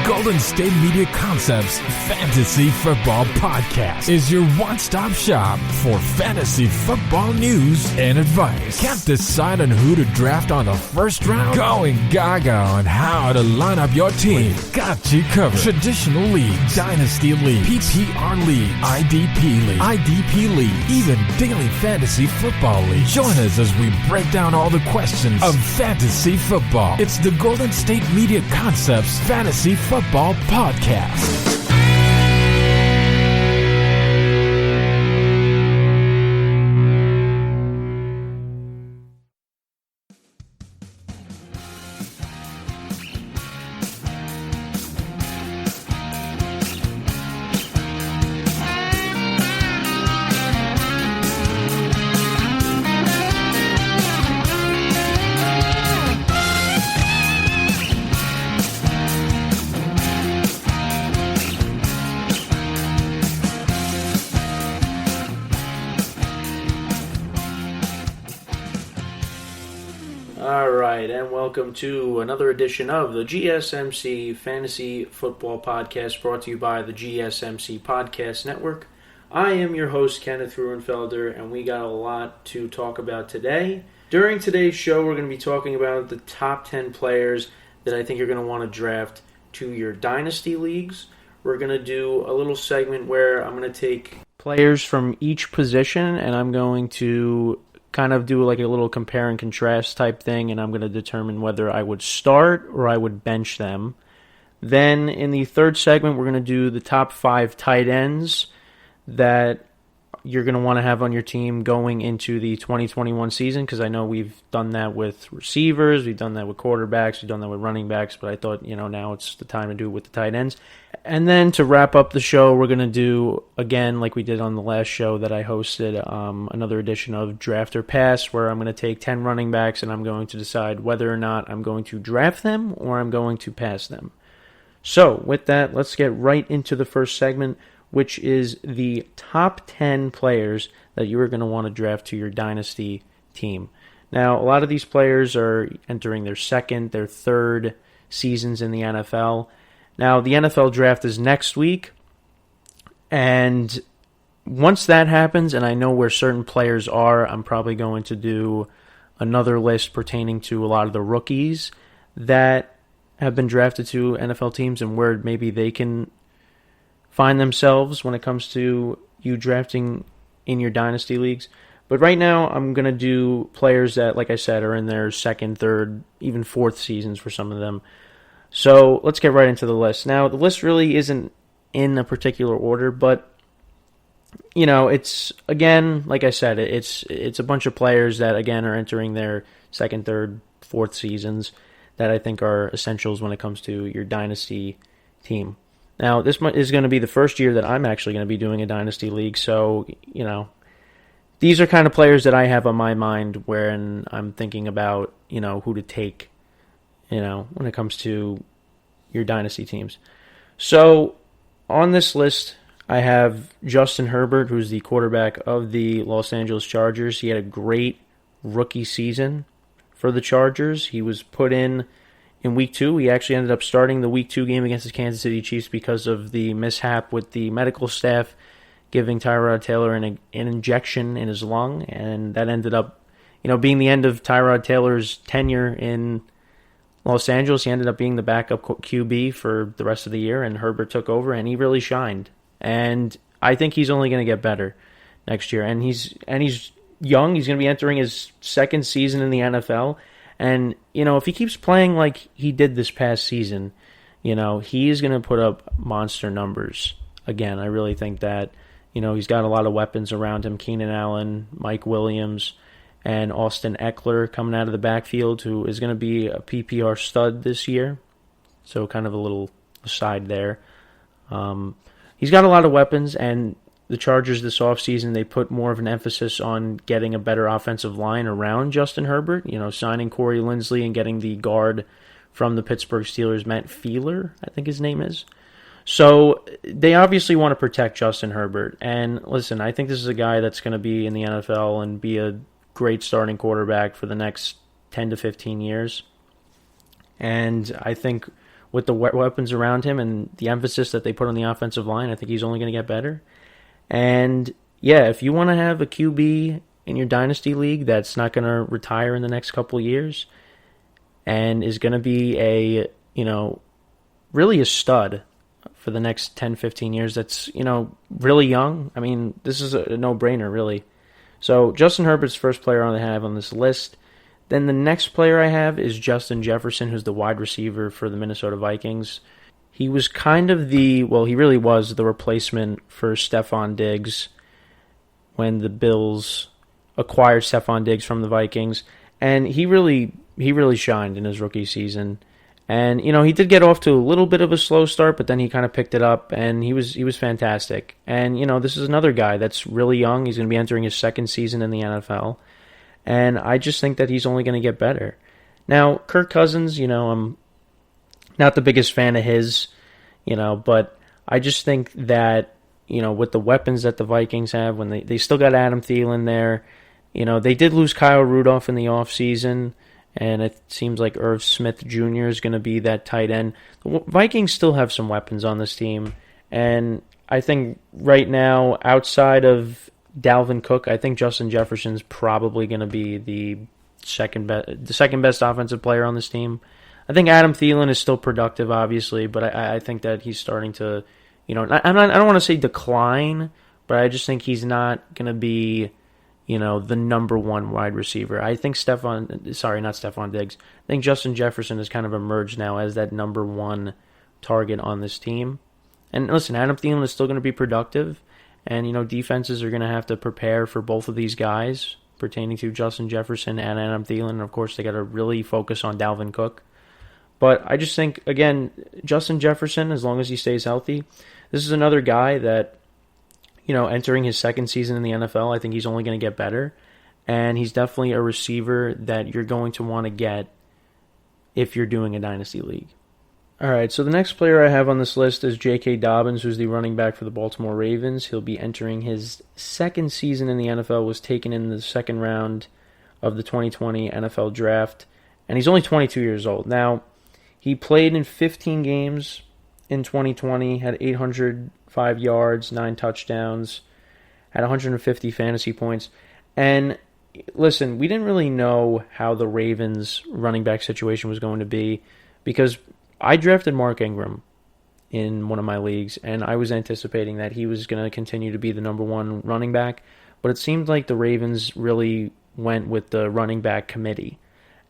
Golden State Media Concepts Fantasy Football Podcast is your one-stop shop for fantasy football news and advice. Can't decide on who to draft on the first round? Going gaga on how to line up your team. We've got you covered. Traditional League, Dynasty League, PPR League, IDP League, even Daily Fantasy Football League. Join us as we break down all the questions of fantasy football. It's the Golden State Media Concepts Fantasy Football Podcast. Alright, and welcome to another edition of the GSMC Fantasy Football Podcast, brought to you by the GSMC Podcast Network. I am your host, Kenneth Ruenfelder, and we got a lot to talk about today. During today's show, we're going to be talking about the top 10 players that I think you're going to want to draft to your Dynasty leagues. We're going to do a little segment where I'm going to take players from each position, and I'm going to kind of do like a little compare and contrast type thing, and I'm going to determine whether I would start or I would bench them. Then in the third segment, we're going to do the top 5 tight ends that you're going to want to have on your team going into the 2021 season, because I know we've done that with receivers, we've done that with quarterbacks, we've done that with running backs, but I thought, now it's the time to do it with the tight ends. And then to wrap up the show, we're going to do, again, like we did on the last show that I hosted, another edition of Draft or Pass, where I'm going to take 10 running backs and I'm going to decide whether or not I'm going to draft them or I'm going to pass them. So, with that, let's get right into the first segment, which is the top 10 players that you are going to want to draft to your Dynasty team. Now, a lot of these players are entering their second, their third seasons in the NFL. Now, the NFL draft is next week, and once that happens, and I know where certain players are, I'm probably going to do another list pertaining to a lot of the rookies that have been drafted to NFL teams and where maybe they can find themselves when it comes to you drafting in your Dynasty leagues. But right now, I'm going to do players that, like I said, are in their second, third, even fourth seasons for some of them. So let's get right into the list. Now, the list really isn't in a particular order, but, it's, again, like I said, it's a bunch of players that, again, are entering their second, third, fourth seasons that I think are essentials when it comes to your Dynasty team. Now, this is going to be the first year that I'm actually going to be doing a Dynasty League, so, these are kind of players that I have on my mind when I'm thinking about, who to take, when it comes to your Dynasty teams. So, on this list, I have Justin Herbert, who's the quarterback of the Los Angeles Chargers. He had a great rookie season for the Chargers. He was put in Week 2. He actually ended up starting the Week 2 game against the Kansas City Chiefs because of the mishap with the medical staff giving Tyrod Taylor an injection in his lung, and that ended up, being the end of Tyrod Taylor's tenure in Los Angeles. He ended up being the backup QB for the rest of the year, and Herbert took over, and he really shined. And I think he's only going to get better next year. And he's young. He's going to be entering his second season in the NFL. And, if he keeps playing like he did this past season, he's going to put up monster numbers again. I really think that, he's got a lot of weapons around him. Keenan Allen, Mike Williams, and Austin Eckler coming out of the backfield, who is going to be a PPR stud this year. So kind of a little aside there. He's got a lot of weapons, and the Chargers this offseason, they put more of an emphasis on getting a better offensive line around Justin Herbert, signing Corey Linsley and getting the guard from the Pittsburgh Steelers, Matt Fiedler, I think his name is. So they obviously want to protect Justin Herbert. And listen, I think this is a guy that's going to be in the NFL and be a great starting quarterback for the next 10 to 15 years. And I think with the weapons around him and the emphasis that they put on the offensive line, I think he's only going to get better. And yeah, if you want to have a QB in your Dynasty League that's not going to retire in the next couple of years and is going to be really a stud for the next 10, 15 years, that's, really young. I mean, this is a no-brainer, really. So Justin Herbert's first player I have on this list. Then the next player I have is Justin Jefferson, who's the wide receiver for the Minnesota Vikings. He was kind of he really was the replacement for Stephon Diggs when the Bills acquired Stephon Diggs from the Vikings. And he really shined in his rookie season. And, he did get off to a little bit of a slow start, but then he kind of picked it up, and he was fantastic. And, this is another guy that's really young. He's going to be entering his second season in the NFL. And I just think that he's only going to get better. Now, Kirk Cousins, I'm not the biggest fan of his, but I just think that, with the weapons that the Vikings have, when they still got Adam Thielen there, they did lose Kyle Rudolph in the offseason, and it seems like Irv Smith Jr. is going to be that tight end. The Vikings still have some weapons on this team, and I think right now, outside of Dalvin Cook, I think Justin Jefferson's probably going to be the second best offensive player on this team. I think Adam Thielen is still productive, obviously, but I think that he's starting to, I don't want to say decline, but I just think he's not going to be, the number one wide receiver. I think not Stephon Diggs. I think Justin Jefferson has kind of emerged now as that number one target on this team. And listen, Adam Thielen is still going to be productive, and, defenses are going to have to prepare for both of these guys pertaining to Justin Jefferson and Adam Thielen. And, of course, they got to really focus on Dalvin Cook. But I just think, again, Justin Jefferson, as long as he stays healthy, this is another guy that, entering his second season in the NFL, I think he's only going to get better. And he's definitely a receiver that you're going to want to get if you're doing a Dynasty League. All right, so the next player I have on this list is J.K. Dobbins, who's the running back for the Baltimore Ravens. He'll be entering his second season in the NFL, was taken in the second round of the 2020 NFL Draft, and he's only 22 years old. Now, he played in 15 games in 2020, had 805 yards, 9 touchdowns, had 150 fantasy points. And listen, we didn't really know how the Ravens running back situation was going to be because I drafted Mark Ingram in one of my leagues, and I was anticipating that he was going to continue to be the number one running back, but it seemed like the Ravens really went with the running back committee.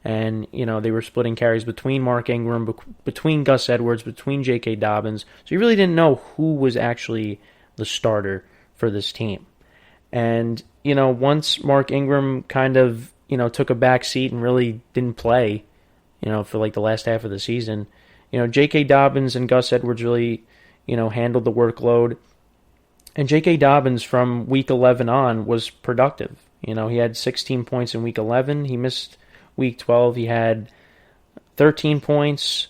And, they were splitting carries between Mark Ingram, between Gus Edwards, between J.K. Dobbins. So you really didn't know who was actually the starter for this team. And, once Mark Ingram kind of, took a back seat and really didn't play, for like the last half of the season, J.K. Dobbins and Gus Edwards really, handled the workload. And J.K. Dobbins from Week 11 on was productive. He had 16 points in Week 11. He missed Week 12. He had 13 points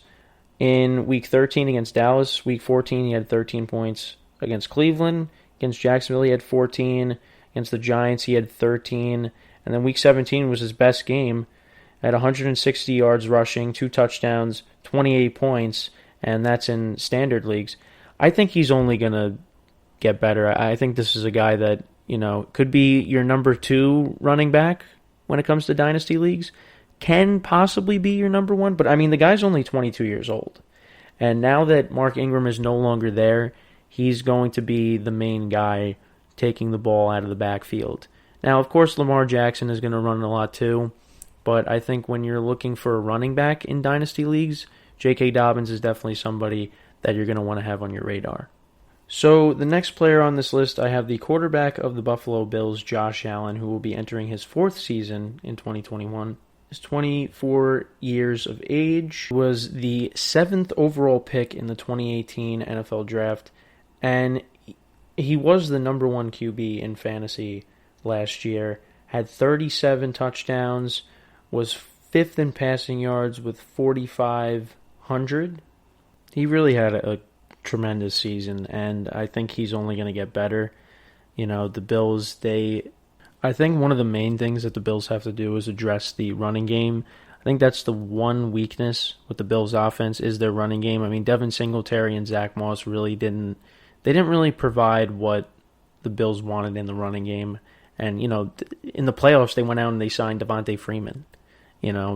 in Week 13 against Dallas. Week 14, he had 13 points against Cleveland. Against Jacksonville, he had 14. Against the Giants, he had 13. And then Week 17 was his best game. At 160 yards rushing, 2 touchdowns, 28 points, and that's in standard leagues. I think he's only going to get better. I think this is a guy that, could be your number 2 running back when it comes to Dynasty leagues. Can possibly be your number 1, but the guy's only 22 years old. And now that Mark Ingram is no longer there, he's going to be the main guy taking the ball out of the backfield. Now, of course, Lamar Jackson is going to run a lot too. But I think when you're looking for a running back in Dynasty leagues, J.K. Dobbins is definitely somebody that you're going to want to have on your radar. So the next player on this list, I have the quarterback of the Buffalo Bills, Josh Allen, who will be entering his 4th season in 2021. He's 24 years of age, was the 7th overall pick in the 2018 NFL Draft, and he was the number 1 QB in fantasy last year, had 37 touchdowns, was 5th in passing yards with 4,500. He really had a tremendous season, and I think he's only going to get better. The Bills, I think one of the main things that the Bills have to do is address the running game. I think that's the one weakness with the Bills' offense is their running game. I mean, Devin Singletary and Zach Moss didn't really provide what the Bills wanted in the running game. And, in the playoffs, they went out and they signed Devontae Freeman.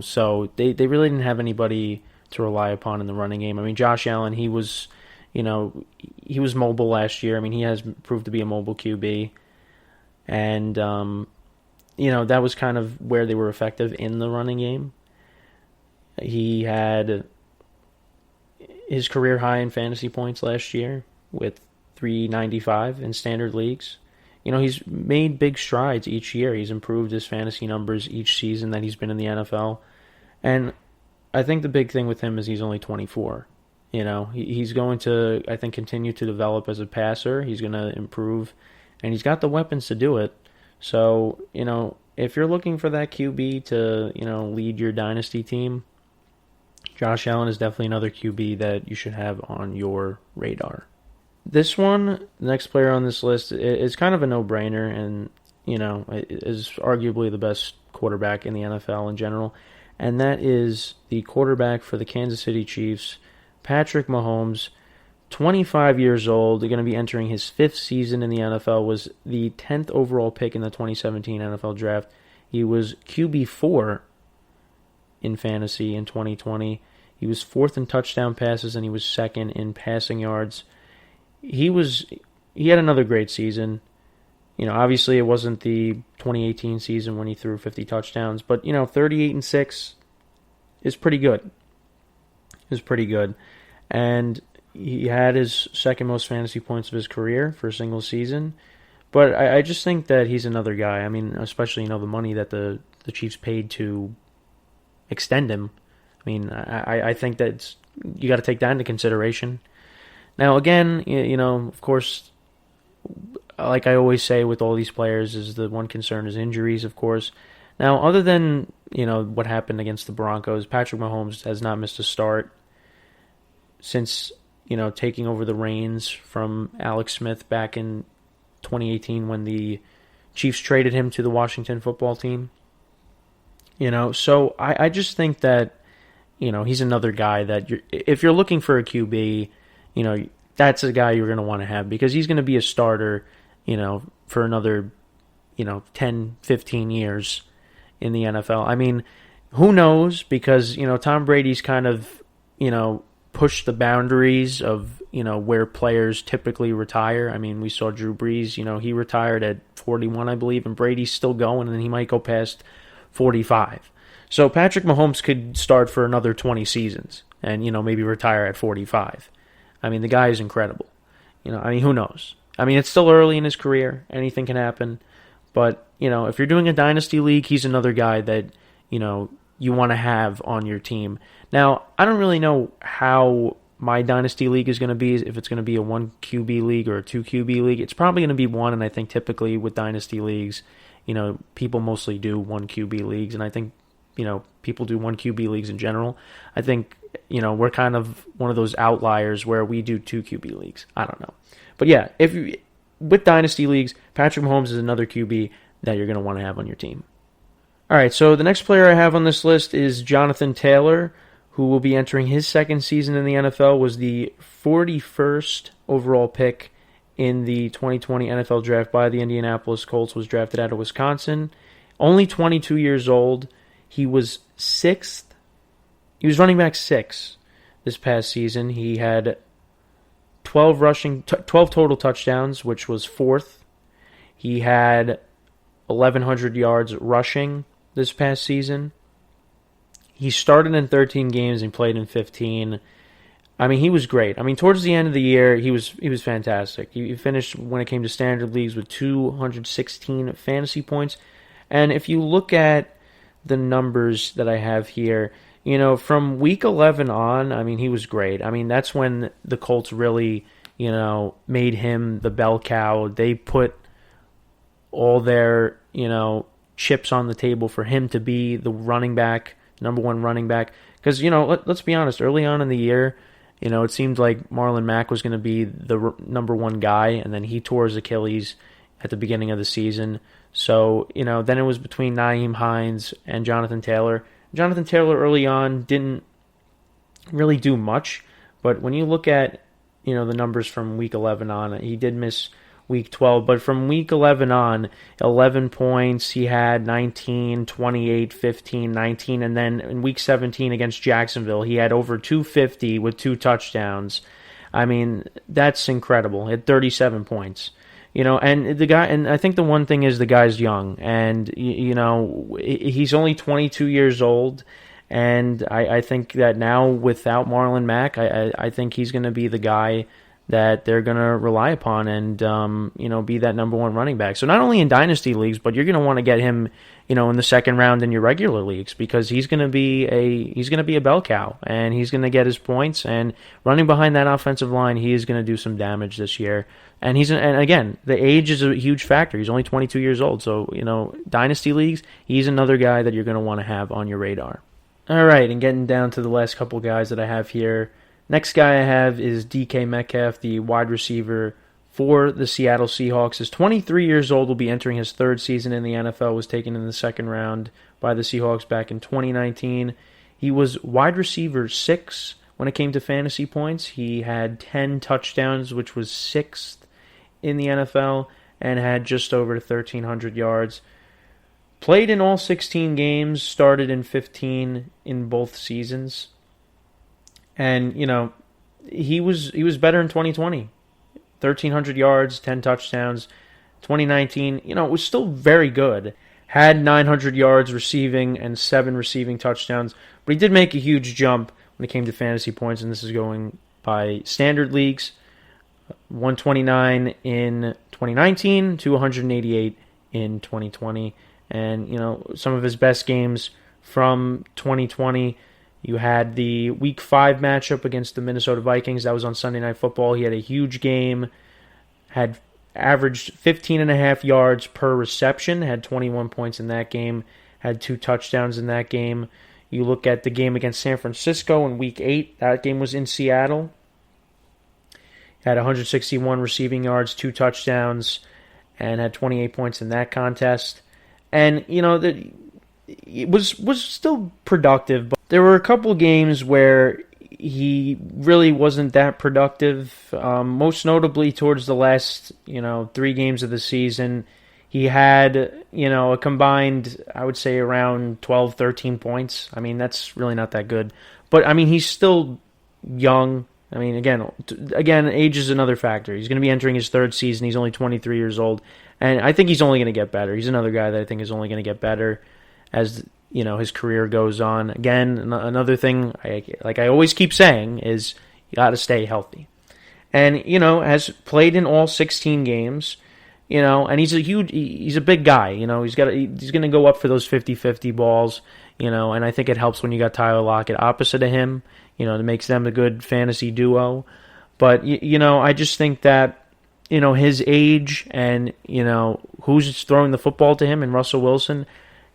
So they really didn't have anybody to rely upon in the running game. I mean, Josh Allen, he was mobile last year. I mean, he has proved to be a mobile QB. And, that was kind of where they were effective in the running game. He had his career high in fantasy points last year with 395 in standard leagues. He's made big strides each year. He's improved his fantasy numbers each season that he's been in the NFL. And I think the big thing with him is he's only 24. He's going to, I think, continue to develop as a passer. He's going to improve, and he's got the weapons to do it. So, if you're looking for that QB to, lead your dynasty team, Josh Allen is definitely another QB that you should have on your radar. This one, the next player on this list, is kind of a no-brainer and, is arguably the best quarterback in the NFL in general, and that is the quarterback for the Kansas City Chiefs, Patrick Mahomes, 25 years old, going to be entering his 5th season in the NFL, was the 10th overall pick in the 2017 NFL Draft. He was QB4 in fantasy in 2020. He was 4th in touchdown passes, and he was 2nd in passing yards. He had another great season. Obviously it wasn't the 2018 season when he threw 50 touchdowns, but 38-6 is pretty good. Is pretty good. And he had his 2nd most fantasy points of his career for a single season. But I just think that he's another guy. I mean, especially, the money that the Chiefs paid to extend him. I mean, I think that you got to take that into consideration. Now, again, of course, like I always say with all these players, is the one concern is injuries, of course. Now, other than, what happened against the Broncos, Patrick Mahomes has not missed a start since, taking over the reins from Alex Smith back in 2018 when the Chiefs traded him to the Washington football team. So I just think that, he's another guy that if you're looking for a QB, that's a guy you're going to want to have because he's going to be a starter, for another, 10, 15 years in the NFL. I mean, who knows? Because, Tom Brady's kind of, pushed the boundaries of, where players typically retire. I mean, we saw Drew Brees, he retired at 41, I believe, and Brady's still going, and he might go past 45. So Patrick Mahomes could start for another 20 seasons and, maybe retire at 45. I mean, the guy is incredible. Who knows? I mean, it's still early in his career. Anything can happen. But, if you're doing a dynasty league, he's another guy that, you want to have on your team. Now, I don't really know how my dynasty league is going to be, if it's going to be a 1 QB league or a 2 QB league. It's probably going to be 1, and I think typically with dynasty leagues, people mostly do 1 QB leagues, and I think, people do 1 QB leagues in general. I think, we're kind of one of those outliers where we do 2 QB leagues. I don't know. But yeah, with dynasty leagues, Patrick Mahomes is another QB that you're going to want to have on your team. All right, so the next player I have on this list is Jonathan Taylor, who will be entering his 2nd season in the NFL, was the 41st overall pick in the 2020 NFL Draft by the Indianapolis Colts, was drafted out of Wisconsin. Only 22 years old. He was 6th. He was running back 6 this past season. He had 12 total touchdowns, which was 4th. He had 1,100 yards rushing this past season. He started in 13 games and played in 15. I mean, he was great. I mean, towards the end of the year, he was fantastic. He finished, when it came to standard leagues, with 216 fantasy points. And if you look at the numbers that I have here, from week 11 on, I mean, he was great. I mean, that's when the Colts really, made him the bell cow. They put all their, chips on the table for him to be the running back, number 1 running back. Because, let's be honest, early on in the year, it seemed like Marlon Mack was going to be the number 1 guy, and then he tore his Achilles at the beginning of the season. So, then it was between Nyheim Hines and Jonathan Taylor. Jonathan Taylor early on didn't really do much, but when you look at the numbers from week 11 on, he did miss week 12, but from week 11 on, 11 points, he had 19, 28, 15, 19, and then in week 17 against Jacksonville, he had over 250 with 2 touchdowns. I mean, that's incredible. He had 37 points. And the guy, and I think the one thing is the guy's young, and he's only 22 years old, and I think that now without Marlon Mack, I think he's going to be the guy that they're going to rely upon and be that number one running back. So not only in dynasty leagues, but you're going to want to get him in the second round in your regular leagues, because he's going to be a bell cow, and he's going to get his points, and running behind that offensive line, he is going to do some damage this year. And again, the age is a huge factor. He's only 22 years old, so dynasty leagues, he's another guy that you're going to want to have on your radar. All right, and getting down to the last couple guys that I have here. Next guy I have is DK Metcalf, the wide receiver for the Seattle Seahawks. Is 23 years old, will be entering his third season in the NFL, was taken in the second round by the Seahawks back in 2019. He was wide receiver 6 when it came to fantasy points. He had 10 touchdowns, which was 6th in the NFL, and had just over 1,300 yards. Played in all 16 games, started in 15 in both seasons. And, he was better in 2020. 1,300 yards, 10 touchdowns. 2019, it was still very good. Had 900 yards receiving and 7 receiving touchdowns. But he did make a huge jump when it came to fantasy points, and this is going by standard leagues. 129 in 2019 to 188 in 2020. And, some of his best games from 2020, you had the Week 5 matchup against the Minnesota Vikings. That was on Sunday Night Football. He had a huge game, had averaged 15.5 yards per reception, had 21 points in that game, had 2 touchdowns in that game. You look at the game against San Francisco in Week 8. That game was in Seattle. Had 161 receiving yards, 2 touchdowns, and had 28 points in that contest. And, it was still productive, but there were a couple games where he really wasn't that productive. Most notably towards the last, 3 games of the season, he had, a combined, I would say, around 12, 13 points. I mean, that's really not that good. But, I mean, he's still young. I mean, again, age is another factor. He's going to be entering his third season. He's only 23 years old. And I think he's only going to get better. He's another guy that I think is only going to get better as, his career goes on. Again, another thing, like I always keep saying, is you got to stay healthy. And, has played in all 16 games, and he's a big guy. He's going to go up for those 50-50 balls, and I think it helps when you got Tyler Lockett opposite of him. It makes them a good fantasy duo. But, I just think that, his age and, who's throwing the football to him and Russell Wilson,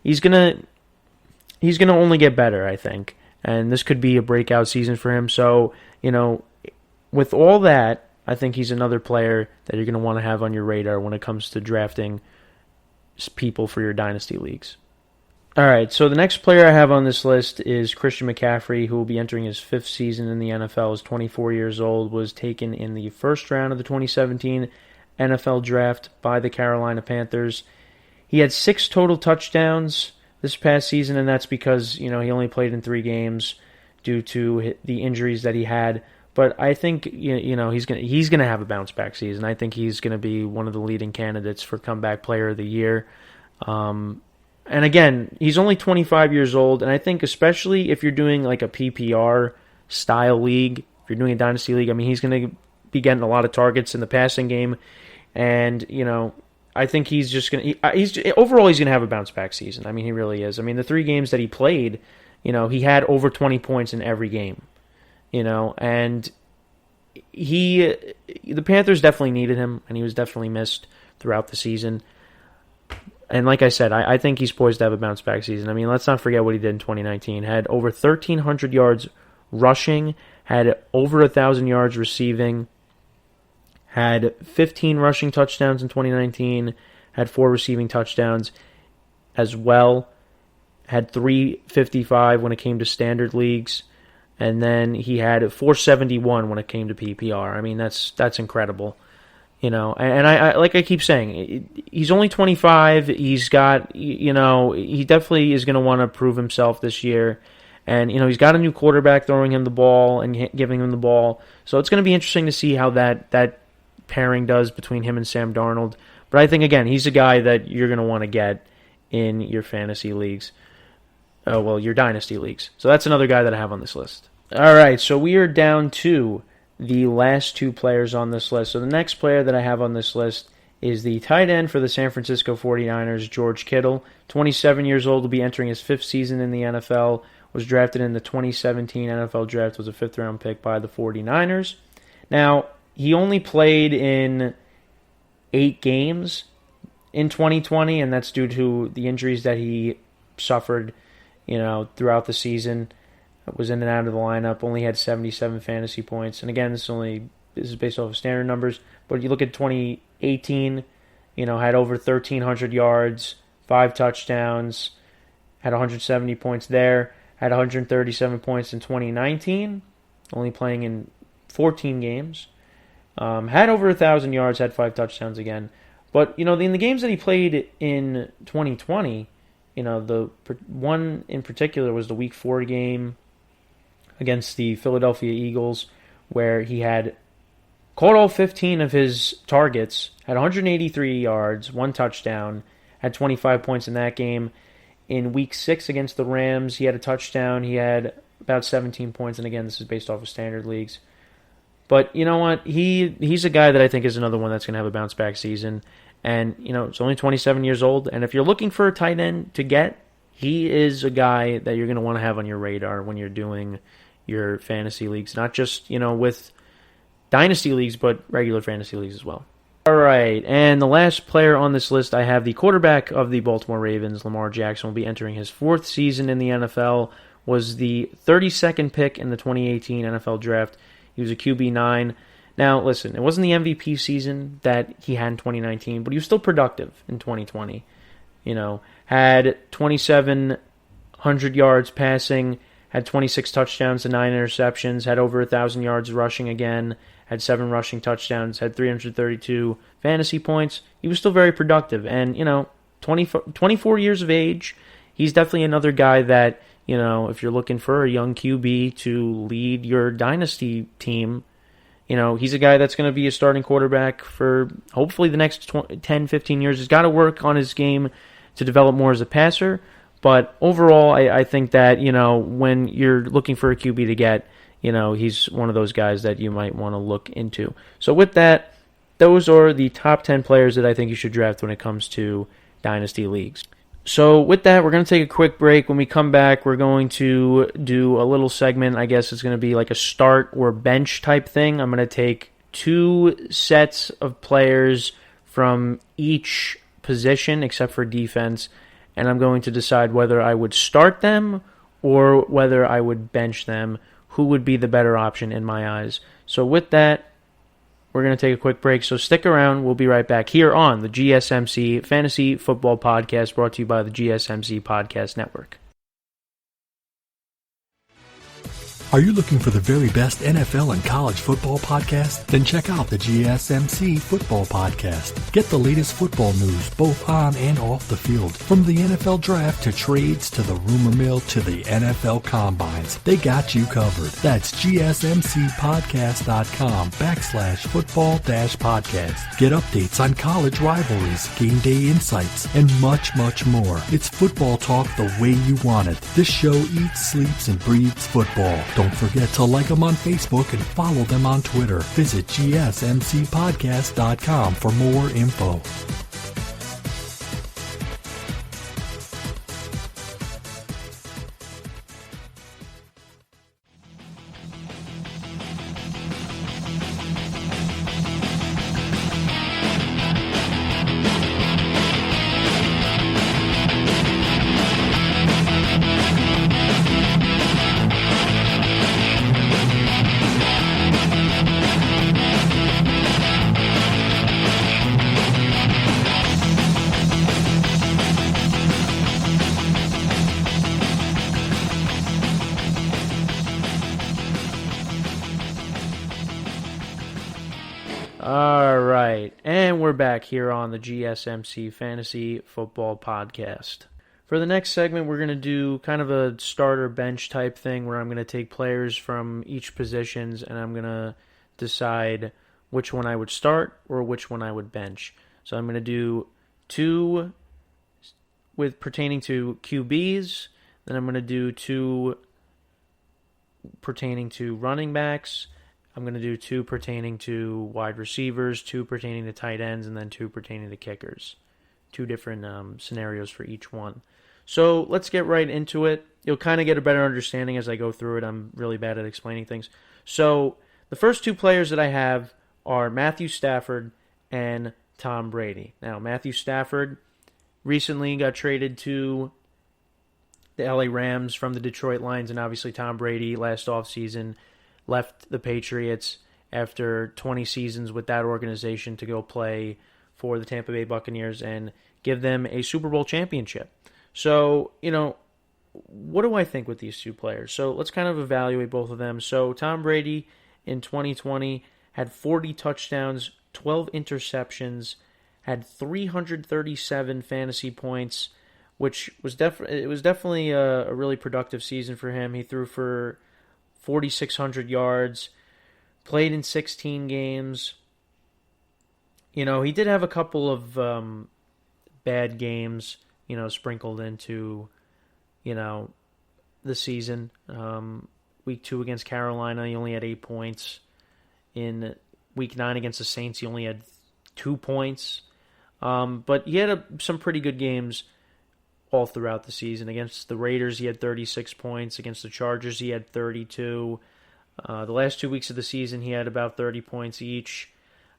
he's gonna only get better, I think. And this could be a breakout season for him. So, with all that, I think he's another player that you're going to want to have on your radar when it comes to drafting people for your dynasty leagues. All right, so the next player I have on this list is Christian McCaffrey, who will be entering his 5th season in the NFL. Is 24 years old, was taken in the first round of the 2017 NFL Draft by the Carolina Panthers. He had 6 total touchdowns this past season, and that's because, he only played in 3 games due to the injuries that he had. But I think, he's gonna have a bounce-back season. I think he's going to be one of the leading candidates for Comeback Player of the Year. And again, he's only 25 years old, and I think especially if you're doing like a PPR style league, if you're doing a dynasty league, I mean, he's going to be getting a lot of targets in the passing game, and I think he's just going to overall he's going to have a bounce back season. I mean, he really is. I mean, the 3 games that he played, he had over 20 points in every game, and the Panthers definitely needed him, and he was definitely missed throughout the season. And like I said, I think he's poised to have a bounce-back season. I mean, let's not forget what he did in 2019. Had over 1,300 yards rushing, had over 1,000 yards receiving, had 15 rushing touchdowns in 2019, had 4 receiving touchdowns as well. had 355 when it came to standard leagues, and then he had 471 when it came to PPR. I mean, that's incredible. And I like I keep saying, he's only 25. He's got, he definitely is going to want to prove himself this year. And, he's got a new quarterback throwing him the ball and giving him the ball. So it's going to be interesting to see how that pairing does between him and Sam Darnold. But I think, again, he's a guy that you're going to want to get in your fantasy leagues. Your dynasty leagues. So that's another guy that I have on this list. All right, so we are down to the last two players on this list. So the next player that I have on this list is the tight end for the San Francisco 49ers, George Kittle. 27 years old, will be entering his 5th season in the NFL. Was drafted in the 2017 NFL Draft, was a 5th-round pick by the 49ers. Now, he only played in 8 games in 2020, and that's due to the injuries that he suffered, throughout the season. Was in and out of the lineup, only had 77 fantasy points. And again, this is based off of standard numbers. But you look at 2018, had over 1,300 yards, 5 touchdowns, had 170 points there, had 137 points in 2019, only playing in 14 games. Had over 1,000 yards, had 5 touchdowns again. But, in the games that he played in 2020, the one in particular was the Week 4 game against the Philadelphia Eagles, where he had caught all 15 of his targets, had 183 yards, 1 touchdown, had 25 points in that game. In Week 6 against the Rams, he had a touchdown. He had about 17 points, and again, this is based off of standard leagues. But you know what? He's a guy that I think is another one that's going to have a bounce-back season. And, it's only 27 years old. And if you're looking for a tight end to get, he is a guy that you're going to want to have on your radar when you're doing your fantasy leagues. Not just, with dynasty leagues, but regular fantasy leagues as well. All right, and the last player on this list, I have the quarterback of the Baltimore Ravens, Lamar Jackson, will be entering his 4th season in the NFL, was the 32nd pick in the 2018 NFL Draft. He was a QB9. Now, listen, it wasn't the MVP season that he had in 2019, but he was still productive in 2020. Had 2,700 yards passing, had 26 touchdowns and 9 interceptions, had over 1,000 yards rushing again, had 7 rushing touchdowns, had 332 fantasy points. He was still very productive. And, 24 years of age, he's definitely another guy that, if you're looking for a young QB to lead your dynasty team, he's a guy that's going to be a starting quarterback for hopefully the next 10, 15 years. He's got to work on his game to develop more as a passer. But overall, I think that, when you're looking for a QB to get, he's one of those guys that you might want to look into. So with that, those are the top 10 players that I think you should draft when it comes to dynasty leagues. So with that, we're going to take a quick break. When we come back, we're going to do a little segment. I guess it's going to be like a start or bench type thing. I'm going to take 2 sets of players from each position except for defense, and I'm going to decide whether I would start them or whether I would bench them. Who would be the better option in my eyes? So with that, we're going to take a quick break, so stick around. We'll be right back here on the GSMC Fantasy Football Podcast, brought to you by the GSMC Podcast Network. Are you looking for the very best NFL and college football podcast? Then check out the GSMC Football Podcast. Get the latest football news both on and off the field. From the NFL Draft to trades to the rumor mill to the NFL Combines, they got you covered. That's GSMCpodcast.com/football-podcast. Get updates on college rivalries, game day insights, and much, much more. It's football talk the way you want it. This show eats, sleeps, and breathes football. Don't forget to like them on Facebook and follow them on Twitter. Visit GSMCpodcast.com for more info. All right, and we're back here on the GSMC Fantasy Football Podcast. For the next segment, we're going to do kind of a starter bench type thing where I'm going to take players from each positions and I'm going to decide which one I would start or which one I would bench. So I'm going to do two with pertaining to QBs, then I'm going to do two pertaining to running backs, I'm going to do two pertaining to wide receivers, two pertaining to tight ends, and then two pertaining to kickers. Two different scenarios for each one. So let's get right into it. You'll kind of get a better understanding as I go through it. I'm really bad at explaining things. So the first two players that I have are Matthew Stafford and Tom Brady. Now, Matthew Stafford recently got traded to the LA Rams from the Detroit Lions, and obviously Tom Brady last offseason left the Patriots after 20 seasons with that organization to go play for the Tampa Bay Buccaneers and give them a Super Bowl championship. So, what do I think with these two players? So let's kind of evaluate both of them. So Tom Brady in 2020 had 40 touchdowns, 12 interceptions, had 337 fantasy points, which was definitely a really productive season for him. He threw for 4,600 yards, played in 16 games. He did have a couple of bad games, sprinkled into, the season. Week 2 against Carolina, he only had 8 points. In Week 9 against the Saints, he only had 2 points. But he had some pretty good games all throughout the season. Against the Raiders, he had 36 points. Against the Chargers, he had 32. The last 2 weeks of the season, he had about 30 points each.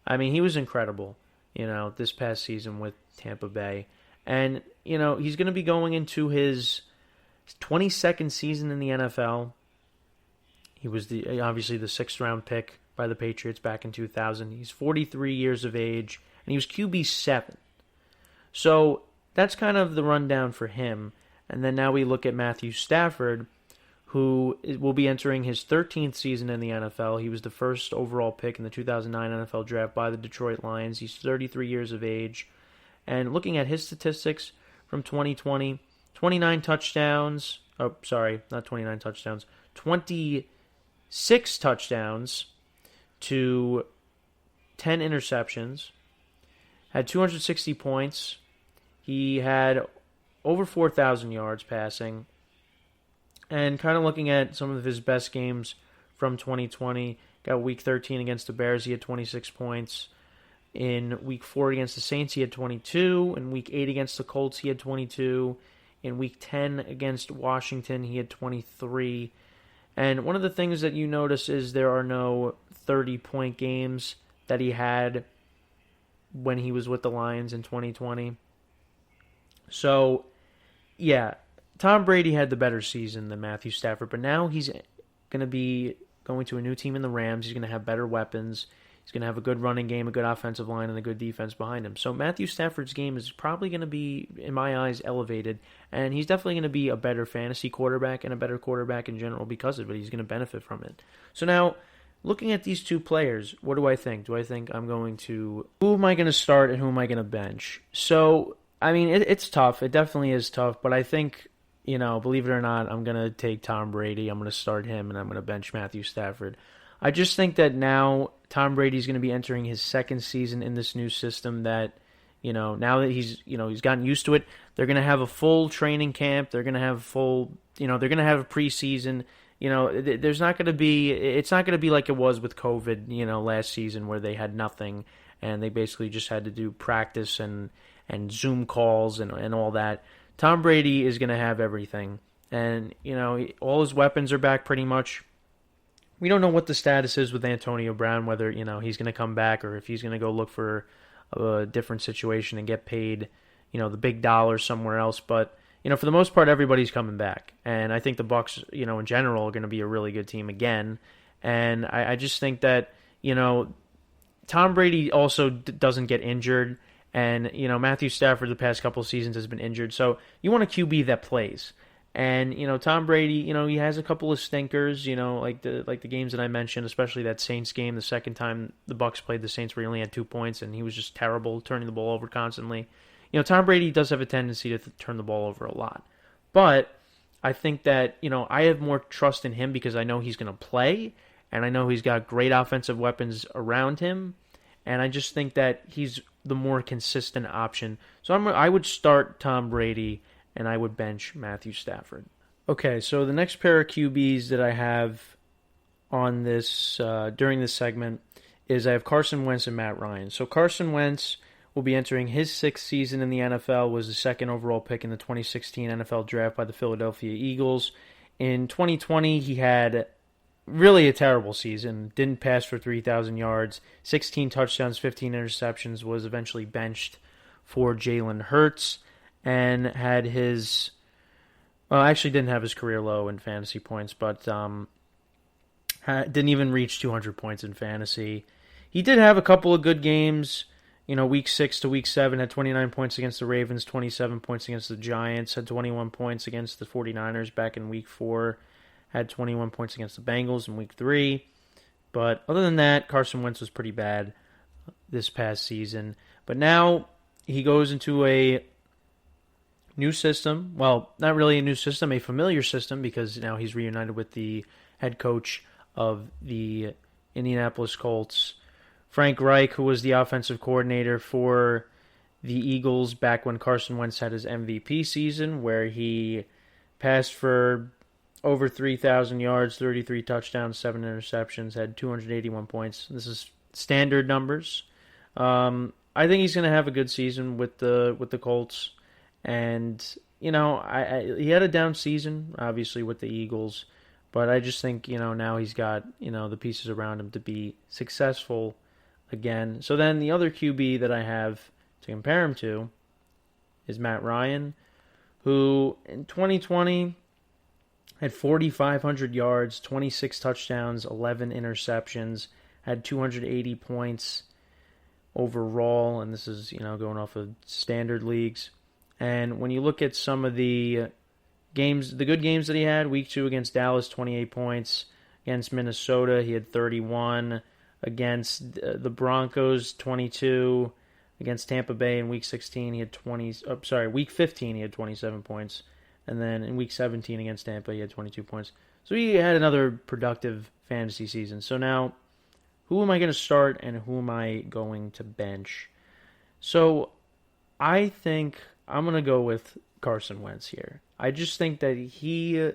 I mean, he was incredible, this past season with Tampa Bay. And, he's going to be going into his 22nd season in the NFL. He was obviously the 6th-round pick by the Patriots back in 2000. He's 43 years of age, and he was QB7. So that's kind of the rundown for him. And then now we look at Matthew Stafford, who will be entering his 13th season in the NFL. He was the first overall pick in the 2009 NFL Draft by the Detroit Lions. He's 33 years of age. And looking at his statistics from 2020, 29 touchdowns. Oh, sorry, not 29 touchdowns. 26 touchdowns to 10 interceptions. Had 260 points. He had over 4,000 yards passing. And kind of looking at some of his best games from 2020, got Week 13 against the Bears, he had 26 points. In Week 4 against the Saints, he had 22. In Week 8 against the Colts, he had 22. In Week 10 against Washington, he had 23. And one of the things that you notice is there are no 30-point games that he had when he was with the Lions in 2020. So, yeah, Tom Brady had the better season than Matthew Stafford, but now he's going to be going to a new team in the Rams. He's going to have better weapons. He's going to have a good running game, a good offensive line, and a good defense behind him. So Matthew Stafford's game is probably going to be, in my eyes, elevated, and he's definitely going to be a better fantasy quarterback and a better quarterback in general because of it. He's going to benefit from it. So now, looking at these two players, what do I think? Do I think I'm going to... Who am I going to start and who am I going to bench? So, I mean, it's tough. It definitely is tough, but I think, believe it or not, I'm going to take Tom Brady. I'm going to start him, and I'm going to bench Matthew Stafford. I just think that now Tom Brady's going to be entering his second season in this new system that, now that he's gotten used to it, they're going to have a full training camp. They're going to have they're going to have a preseason. It's not going to be like it was with COVID, last season where they had nothing and they basically just had to do practice and Zoom calls and all that. Tom Brady is going to have everything. And, all his weapons are back pretty much. We don't know what the status is with Antonio Brown, whether, he's going to come back or if he's going to go look for a different situation and get paid, the big dollar somewhere else. But, for the most part, everybody's coming back. And I think the Bucs, in general, are going to be a really good team again. And I just think that, Tom Brady also doesn't get injured. And, Matthew Stafford the past couple of seasons has been injured. So you want a QB that plays. And, Tom Brady, he has a couple of stinkers, like the games that I mentioned, especially that Saints game, the second time the Bucs played the Saints where he only had 2 points and he was just terrible, turning the ball over constantly. Tom Brady does have a tendency to turn the ball over a lot. But I think that, I have more trust in him because I know he's going to play, and I know he's got great offensive weapons around him, and I just think that he's the more consistent option. So I would start Tom Brady, and I would bench Matthew Stafford. Okay, so the next pair of QBs that I have on this during this segment is I have Carson Wentz and Matt Ryan. So Carson Wentz will be entering his 6th season in the NFL, was the 2nd overall pick in the 2016 NFL Draft by the Philadelphia Eagles. In 2020, he had really a terrible season, didn't pass for 3,000 yards, 16 touchdowns, 15 interceptions, was eventually benched for Jalen Hurts, and had his, actually didn't have his career low in fantasy points, but didn't even reach 200 points in fantasy. He did have a couple of good games, week 6 to week 7, had 29 points against the Ravens, 27 points against the Giants, had 21 points against the 49ers back in week 4, had 21 points against the Bengals in week 3. But other than that, Carson Wentz was pretty bad this past season. But now he goes into a new system. Well, not really a new system, a familiar system, because now he's reunited with the head coach of the Indianapolis Colts, Frank Reich, who was the offensive coordinator for the Eagles back when Carson Wentz had his MVP season, where he passed for over 3,000 yards, 33 touchdowns, 7 interceptions, had 281 points. This is standard numbers. I think he's going to have a good season with the Colts. And, he had a down season, obviously, with the Eagles. But I just think, now he's got, the pieces around him to be successful again. So then the other QB that I have to compare him to is Matt Ryan, who in 2020 had 4,500 yards, 26 touchdowns, 11 interceptions, had 280 points overall, and this is, going off of standard leagues. And when you look at some of the games, the good games that he had, week 2 against Dallas, 28 points. Against Minnesota, he had 31. Against the Broncos, 22. Against Tampa Bay in week 16, he had week 15, he had 27 points. And then in week 17 against Tampa, he had 22 points. So he had another productive fantasy season. So now, who am I going to start and who am I going to bench? So I think I'm going to go with Carson Wentz here. I just think that he,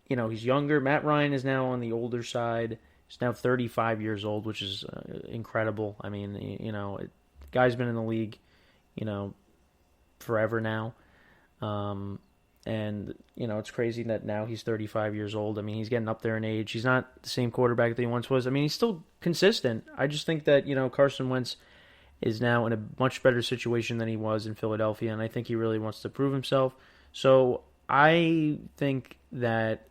he's younger. Matt Ryan is now on the older side. He's now 35 years old, which is incredible. I mean, the guy's been in the league, forever now. And, it's crazy that now he's 35 years old. I mean, he's getting up there in age. He's not the same quarterback that he once was. I mean, he's still consistent. I just think that, Carson Wentz is now in a much better situation than he was in Philadelphia, and I think he really wants to prove himself. So I think that,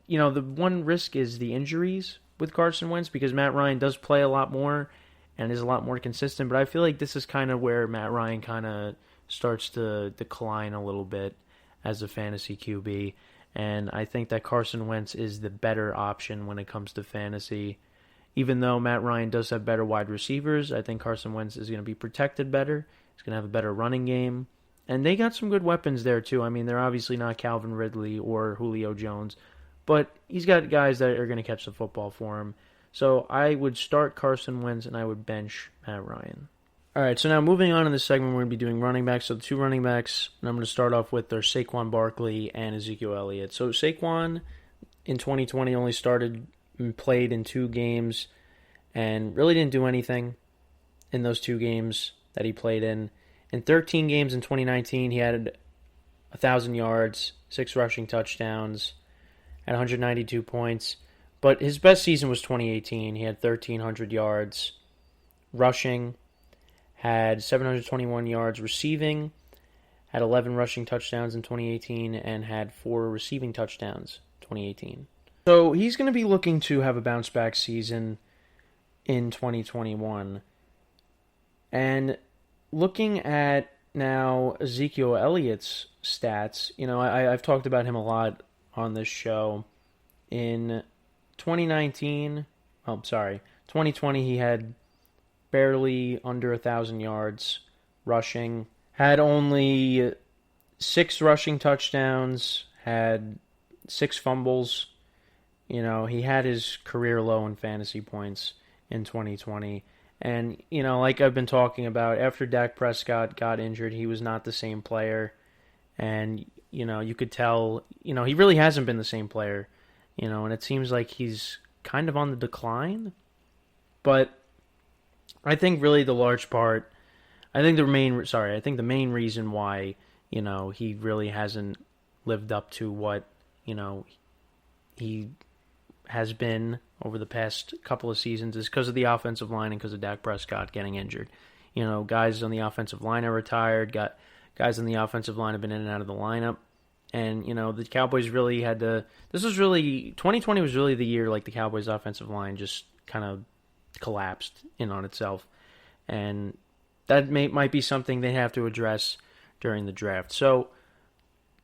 the one risk is the injuries with Carson Wentz, because Matt Ryan does play a lot more and is a lot more consistent, but I feel like this is kind of where Matt Ryan kind of starts to decline a little bit as a fantasy QB, and I think that Carson Wentz is the better option when it comes to fantasy. Even though Matt Ryan does have better wide receivers, I think Carson Wentz is going to be protected better. He's going to have a better running game. And they got some good weapons there, too. I mean, they're obviously not Calvin Ridley or Julio Jones, but he's got guys that are going to catch the football for him. So I would start Carson Wentz and I would bench Matt Ryan. All right, so now moving on in this segment, we're going to be doing running backs. So the 2 running backs, and I'm going to start off with, are Saquon Barkley and Ezekiel Elliott. So Saquon in 2020 only played in 2 games and really didn't do anything in those 2 games that he played in. In 13 games in 2019, he had 1,000 yards, 6 rushing touchdowns, at 192 points. But his best season was 2018. He had 1,300 yards rushing, had 721 yards receiving, had 11 rushing touchdowns in 2018, and had 4 receiving touchdowns in 2018. So he's going to be looking to have a bounce-back season in 2021. And looking at Now, Ezekiel Elliott's stats, I've talked about him a lot on this show. In 2020, he had barely under 1,000 yards rushing, had only 6 rushing touchdowns, had 6 fumbles. He had his career low in fantasy points in 2020. And, like I've been talking about, after Dak Prescott got injured, he was not the same player. And, you could tell, he really hasn't been the same player. And it seems like he's kind of on the decline. But I think really the main reason why, he really hasn't lived up to what, he has been over the past couple of seasons is because of the offensive line and because of Dak Prescott getting injured. Guys on the offensive line are retired. Guys on the offensive line have been in and out of the lineup. And, the Cowboys really 2020 was really the year like the Cowboys' offensive line just kind of collapsed in on itself. And that might be something they have to address during the draft. So,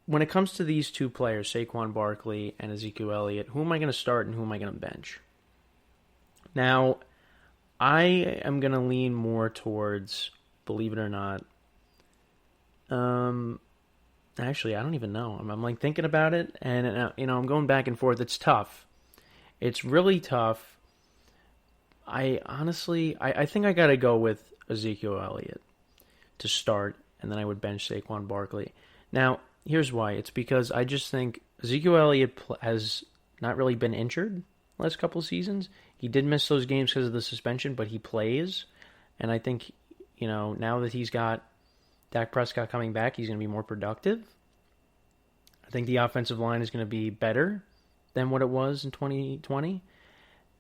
when it comes to these two players, Saquon Barkley and Ezekiel Elliott, who am I going to start and who am I going to bench? Now, I am going to lean more towards, believe it or not, actually, I don't even know. I'm like thinking about it, and I'm going back and forth. It's tough. It's really tough. I think I got to go with Ezekiel Elliott to start, and then I would bench Saquon Barkley. Now, here's why. It's because I just think Ezekiel Elliott has not really been injured the last couple of seasons. He did miss those games because of the suspension, but he plays. And I think, now that he's got Dak Prescott coming back, he's going to be more productive. I think the offensive line is going to be better than what it was in 2020.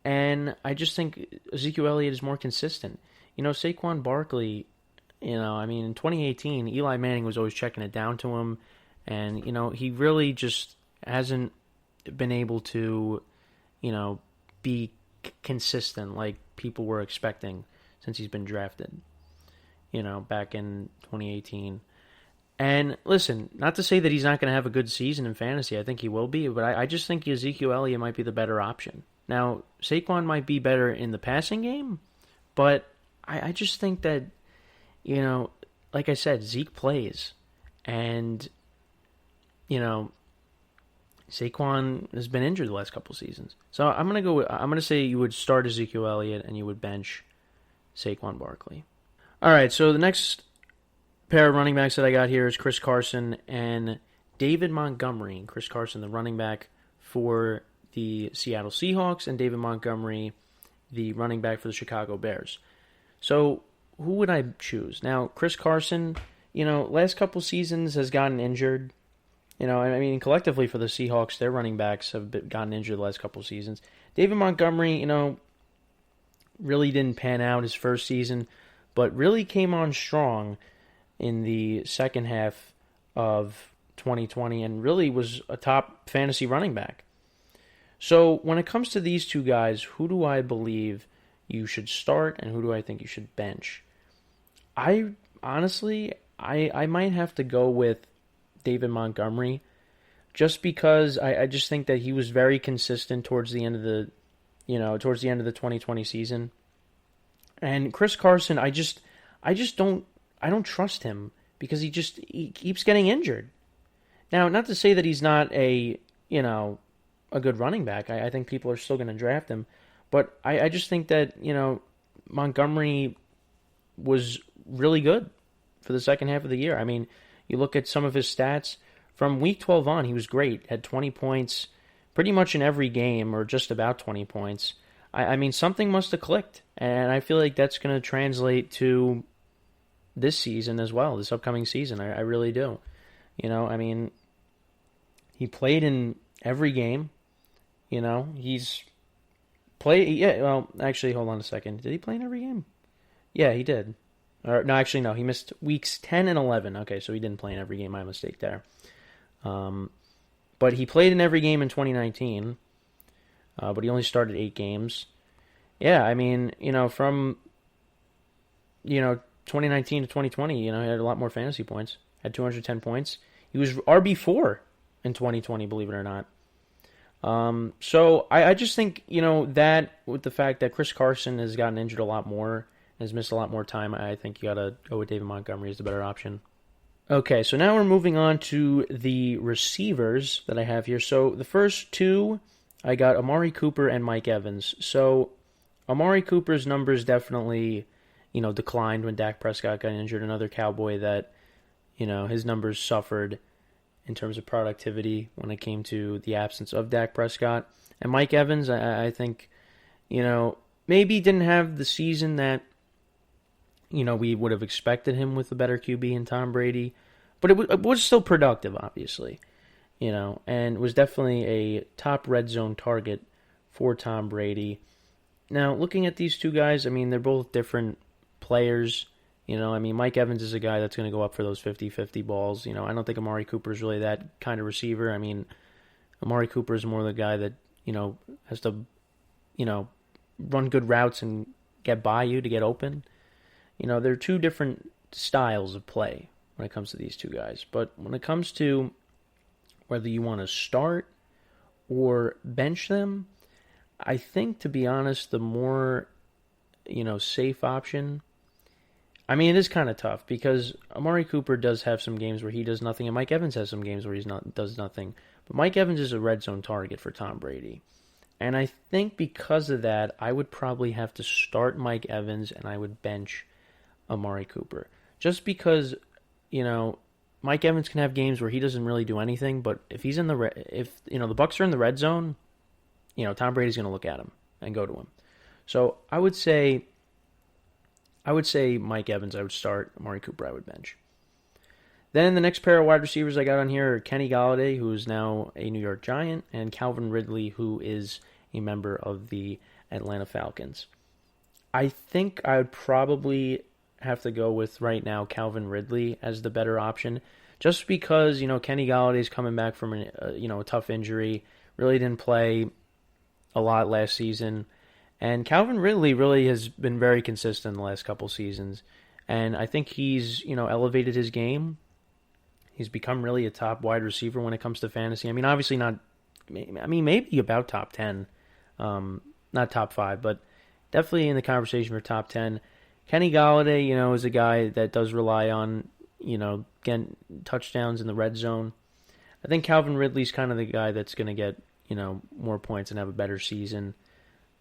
And I just think Ezekiel Elliott is more consistent. Saquon Barkley, in 2018, Eli Manning was always checking it down to him. And, he really just hasn't been able to, be consistent like people were expecting since he's been drafted, back in 2018. And listen, not to say that he's not going to have a good season in fantasy. I think he will be, but I just think Ezekiel Elliott might be the better option. Now, Saquon might be better in the passing game, but I just think that, like I said, Zeke plays. And Saquon has been injured the last couple seasons. So I'm going to say you would start Ezekiel Elliott and you would bench Saquon Barkley. All right, so the next pair of running backs that I got here is Chris Carson and David Montgomery. Chris Carson, the running back for the Seattle Seahawks, and David Montgomery, the running back for the Chicago Bears. So who would I choose? Now, Chris Carson, last couple seasons has gotten injured. Collectively for the Seahawks, their running backs have gotten injured the last couple seasons. David Montgomery, really didn't pan out his first season, but really came on strong in the second half of 2020 and really was a top fantasy running back. So when it comes to these two guys, who do I believe you should start and who do I think you should bench? I might have to go with David Montgomery, just because I just think that he was very consistent towards the end of the 2020 season. And Chris Carson, I don't trust him because he keeps getting injured. Now, not to say that he's not a good running back. I think people are still going to draft him, but I just think that Montgomery was really good for the second half of the year. You look at some of his stats, from week 12 on, he was great. Had 20 points pretty much in every game, or just about 20 points. Something must have clicked, and I feel like that's going to translate to this season as well, this upcoming season. I really do. He played in every game. He's played... Yeah, well, actually, hold on a second. Did he play in every game? Yeah, he did. No, he missed weeks 10 and 11. Okay, so he didn't play in every game. My mistake there. But he played in every game in 2019. But he only started 8 games. Yeah, from 2019 to 2020, he had a lot more fantasy points. Had 210 points. He was RB4 in 2020, believe it or not. So I just think, that with the fact that Chris Carson has gotten injured a lot more, has missed a lot more time, I think you got to go with David Montgomery as the better option. Okay, so now we're moving on to the receivers that I have here. So the first two, I got Amari Cooper and Mike Evans. So Amari Cooper's numbers definitely, declined when Dak Prescott got injured. Another Cowboy that, his numbers suffered in terms of productivity when it came to the absence of Dak Prescott. And Mike Evans, I think, maybe didn't have the season that, we would have expected him with a better QB in Tom Brady. But it was still productive, obviously, and was definitely a top red zone target for Tom Brady. Now, looking at these two guys, they're both different players. Mike Evans is a guy that's going to go up for those 50-50 balls. I don't think Amari Cooper is really that kind of receiver. Amari Cooper is more the guy that, has to, run good routes and get by you to get open. There are two different styles of play when it comes to these two guys. But when it comes to whether you want to start or bench them, I think, to be honest, the more, safe option. It is kind of tough because Amari Cooper does have some games where he does nothing, and Mike Evans has some games where does nothing. But Mike Evans is a red zone target for Tom Brady. And I think because of that, I would probably have to start Mike Evans and I would bench Amari Cooper. Just because, Mike Evans can have games where he doesn't really do anything, but if he's in the the Bucs are in the red zone, Tom Brady's going to look at him and go to him. So I would say Mike Evans I would start, Amari Cooper I would bench. Then the next pair of wide receivers I got on here are Kenny Golladay, who is now a New York Giant, and Calvin Ridley, who is a member of the Atlanta Falcons. I think I would probably have to go with right now Calvin Ridley as the better option, just because Kenny Galladay's coming back from a tough injury, really didn't play a lot last season, and Calvin Ridley really has been very consistent in the last couple seasons, and I think he's elevated his game. He's become really a top wide receiver when it comes to fantasy. Obviously not. Maybe about top 10, not top 5, but definitely in the conversation for top 10. Kenny Golladay, is a guy that does rely on, getting touchdowns in the red zone. I think Calvin Ridley's kind of the guy that's going to get, more points and have a better season.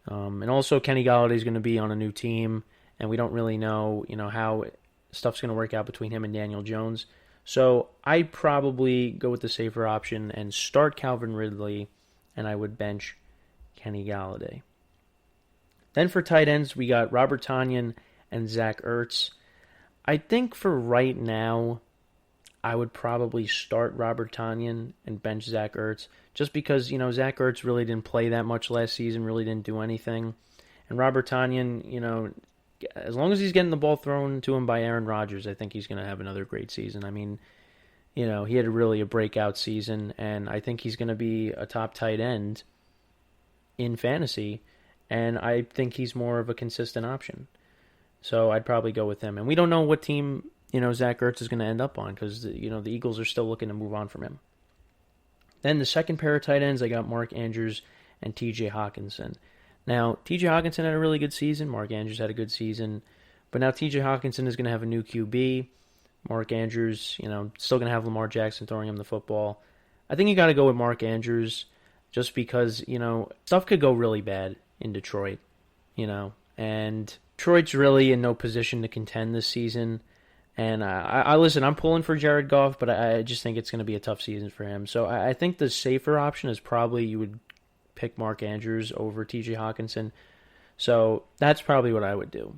And also Kenny Galladay's going to be on a new team, and we don't really know, how stuff's going to work out between him and Daniel Jones. So I'd probably go with the safer option and start Calvin Ridley, and I would bench Kenny Golladay. Then for tight ends, we got Robert Tonyan and Zach Ertz. I think for right now, I would probably start Robert Tonyan and bench Zach Ertz, just because, Zach Ertz really didn't play that much last season, really didn't do anything. And Robert Tonyan, as long as he's getting the ball thrown to him by Aaron Rodgers, I think he's going to have another great season. He had a breakout season, and I think he's going to be a top tight end in fantasy, and I think he's more of a consistent option. So I'd probably go with him. And we don't know what team, Zach Ertz is going to end up on because, the Eagles are still looking to move on from him. Then the second pair of tight ends, I got Mark Andrews and TJ Hawkinson. Now, TJ Hawkinson had a really good season. Mark Andrews had a good season. But now TJ Hawkinson is going to have a new QB. Mark Andrews, still going to have Lamar Jackson throwing him the football. I think you got to go with Mark Andrews just because, stuff could go really bad in Detroit, and Detroit's really in no position to contend this season. And I listen, I'm pulling for Jared Goff, but I just think it's going to be a tough season for him. So I think the safer option is probably you would pick Mark Andrews over TJ Hawkinson. So that's probably what I would do,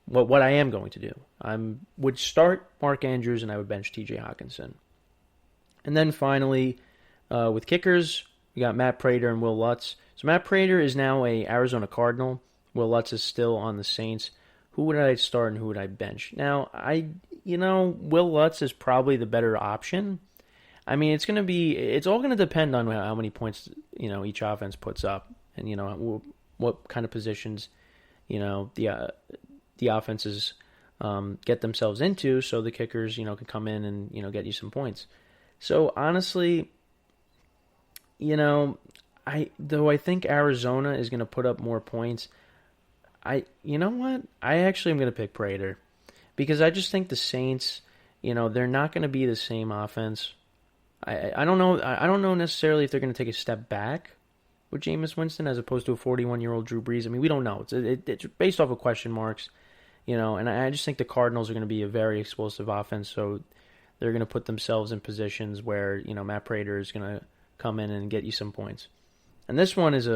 what I am going to do. I would start Mark Andrews and I would bench TJ Hawkinson. And then finally, with kickers, we got Matt Prater and Will Lutz. So Matt Prater is now a Arizona Cardinal. Will Lutz is still on the Saints. Who would I start and who would I bench? Now, Will Lutz is probably the better option. It's all going to depend on how many points, each offense puts up and, what kind of positions, the offense is get themselves into, so the kickers, can come in and, get you some points. So honestly, I think Arizona is going to put up more points, you know what? I actually am going to pick Prater, because I just think the Saints, they're not going to be the same offense. I don't know. I don't know necessarily if they're going to take a step back with Jameis Winston as opposed to a 41-year-old Drew Brees. I mean, we don't know. It's based off of question marks, and I just think the Cardinals are going to be a very explosive offense, so they're going to put themselves in positions where, Matt Prater is going to come in and get you some points. And this one is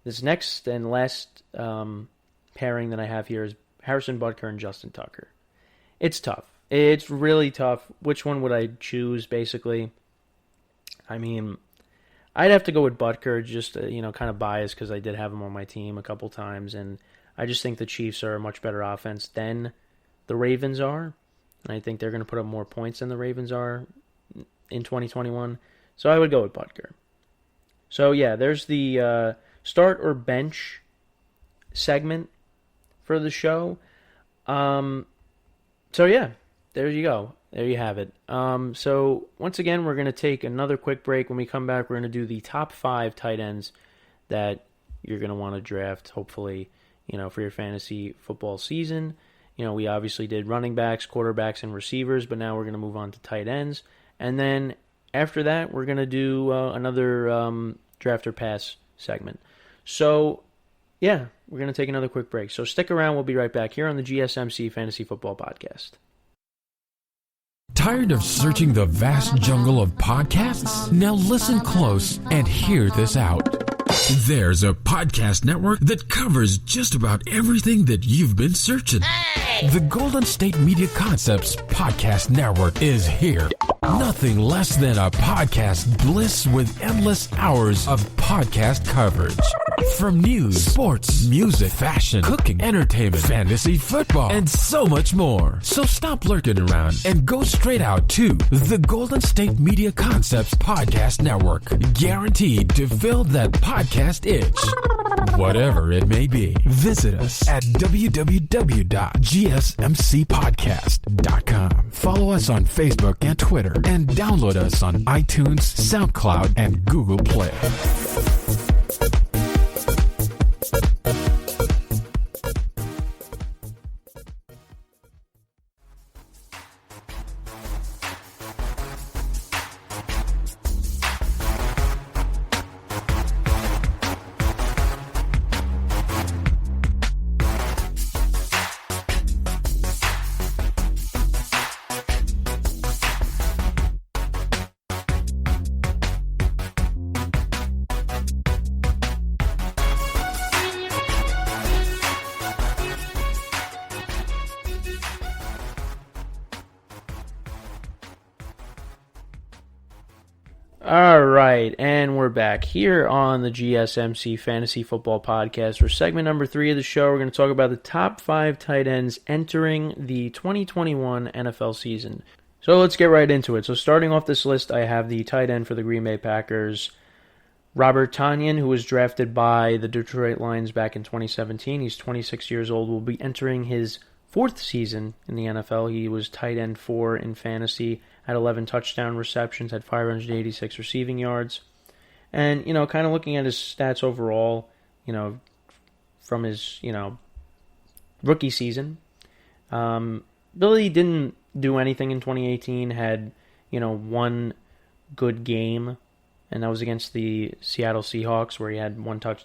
this next and last pairing that I have here is Harrison Butker and Justin Tucker. It's tough. It's really tough. Which one would I choose, basically? I mean, I'd have to go with Butker, just, kind of biased because I did have him on my team a couple times, and I just think the Chiefs are a much better offense than the Ravens are. And I think they're going to put up more points than the Ravens are in 2021. So I would go with Butker. So, yeah, there's the start or bench segment for the show. So, yeah, there you go. There you have it. So, once again, we're going to take another quick break. When we come back, we're going to do the top 5 tight ends that you're going to want to draft, hopefully, for your fantasy football season. We obviously did running backs, quarterbacks, and receivers, but now we're going to move on to tight ends. And then after that, we're going to do another draft or pass segment. So, yeah, we're going to take another quick break. So stick around. We'll be right back here on the GSMC Fantasy Football Podcast. Tired of searching the vast jungle of podcasts? Now listen close and hear this out. There's a podcast network that covers just about everything that you've been searching. Hey! The Golden State Media Concepts Podcast Network is here. Nothing less than a podcast bliss with endless hours of podcast coverage. From news, sports, music, fashion, cooking, entertainment, fantasy, football, and so much more. So stop lurking around and go straight out to the Golden State Media Concepts Podcast Network. Guaranteed to fill that podcast itch. Whatever it may be. Visit us at www.gsmcpodcast.com. Follow us on Facebook and Twitter, and download us on iTunes, SoundCloud, and Google Play. All right, and we're back here on the GSMC Fantasy Football Podcast for segment number 3 of the show. We're going to talk about the top 5 tight ends entering the 2021 NFL season. So let's get right into it. So starting off this list, I have the tight end for the Green Bay Packers, Robert Tonyan, who was drafted by the Detroit Lions back in 2017. He's 26 years old, will be entering his 4th season in the NFL. He was tight end 4 in fantasy, had 11 touchdown receptions, had 586 receiving yards. And, kind of looking at his stats overall, from his, rookie season, Billy didn't do anything in 2018, had, one good game, and that was against the Seattle Seahawks, where he had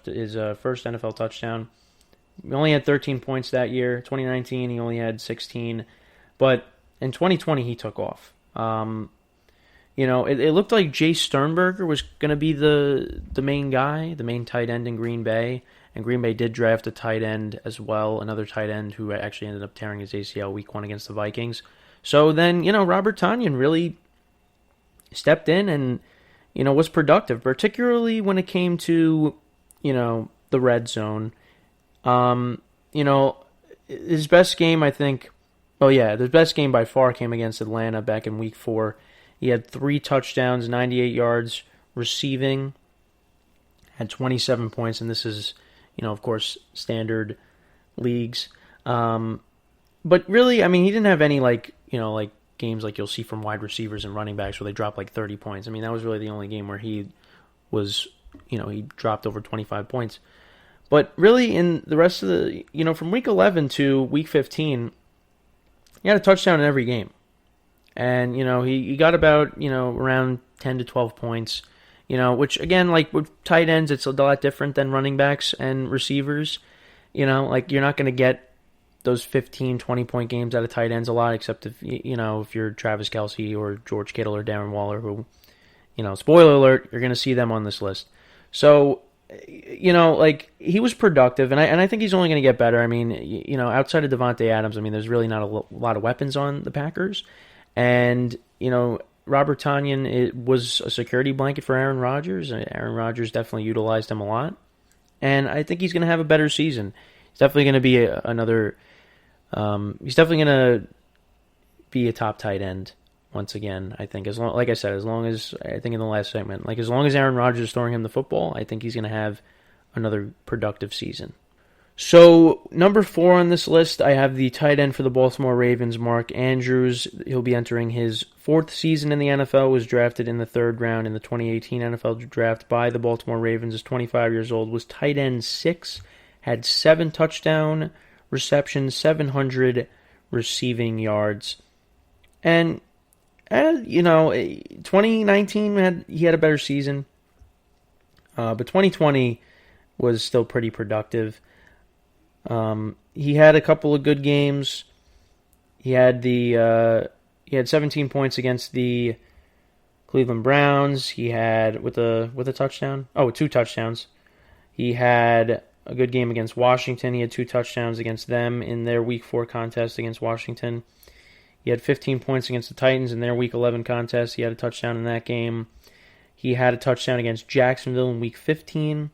his first NFL touchdown. He only had 13 points that year. 2019, he only had 16. But in 2020, he took off. It looked like Jay Sternberger was going to be the main guy, the main tight end in Green Bay. And Green Bay did draft a tight end as well, another tight end who actually ended up tearing his ACL week 1 against the Vikings. So then, Robert Tonyan really stepped in and, was productive, particularly when it came to, the red zone. His best game, I think, the best game by far came against Atlanta back in week 4. He had 3 touchdowns, 98 yards receiving, had 27 points, and this is, of course, standard leagues. But But really, I mean, he didn't have any games like you'll see from wide receivers and running backs where they drop like 30 points. I mean, that was really the only game where he was, he dropped over 25 points. But really, in the rest of the, from week 11 to week 15, he had a touchdown in every game. And, he got about, around 10 to 12 points, which, again, like with tight ends, it's a lot different than running backs and receivers. You're not going to get those 15, 20-point games out of tight ends a lot, except if, if you're Travis Kelce or George Kittle or Darren Waller, who, spoiler alert, you're going to see them on this list. So, he was productive, and I think he's only going to get better. I mean, outside of Devontae Adams, I mean, there's really not a lot of weapons on the Packers. And, Robert Tonyan was a security blanket for Aaron Rodgers. Aaron Rodgers definitely utilized him a lot. And I think he's going to have a better season. He's definitely going to be he's definitely going to be a top tight end once again. I think as long as I think in the last segment, as long as Aaron Rodgers is throwing him the football, I think he's going to have another productive season. So, number 4 on this list, I have the tight end for the Baltimore Ravens, Mark Andrews. He'll be entering his 4th season in the NFL, was drafted in the 3rd round in the 2018 NFL draft by the Baltimore Ravens, is 25 years old, was tight end 6, had 7 touchdown receptions, 700 receiving yards. And, 2019, he had a better season, but 2020 was still pretty productive. He had a couple of good games. He had 17 points against the Cleveland Browns. He had with a touchdown. Oh, 2 touchdowns. He had a good game against Washington. He had 2 touchdowns against them in their Week 4 contest against Washington. He had 15 points against the Titans in their Week 11 contest. He had a touchdown in that game. He had a touchdown against Jacksonville in Week 15.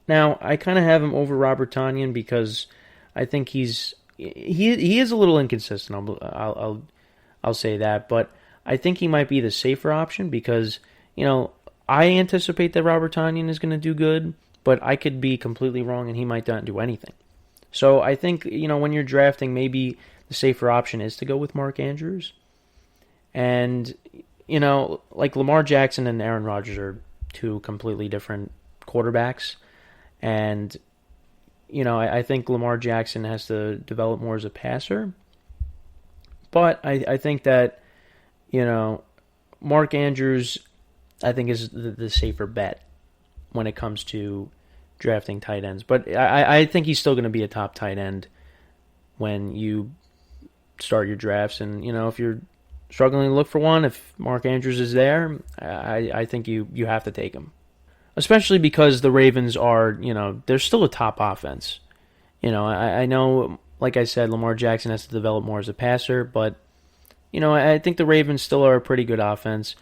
Now, I kind of have him over Robert Tonyan because I think he is a little inconsistent. I'll say that, but I think he might be the safer option because I anticipate that Robert Tonyan is going to do good, but I could be completely wrong and he might not do anything. So I think when you're drafting, maybe the safer option is to go with Mark Andrews, and Lamar Jackson and Aaron Rodgers are 2 completely different quarterbacks. And, I think Lamar Jackson has to develop more as a passer. But I think that, Mark Andrews, I think, is the safer bet when it comes to drafting tight ends. But I think he's still going to be a top tight end when you start your drafts. And, if you're struggling to look for one, if Mark Andrews is there, I think you have to take him. Especially because the Ravens are, they're still a top offense. I know, like I said, Lamar Jackson has to develop more as a passer, but, I think the Ravens still are a pretty good offense.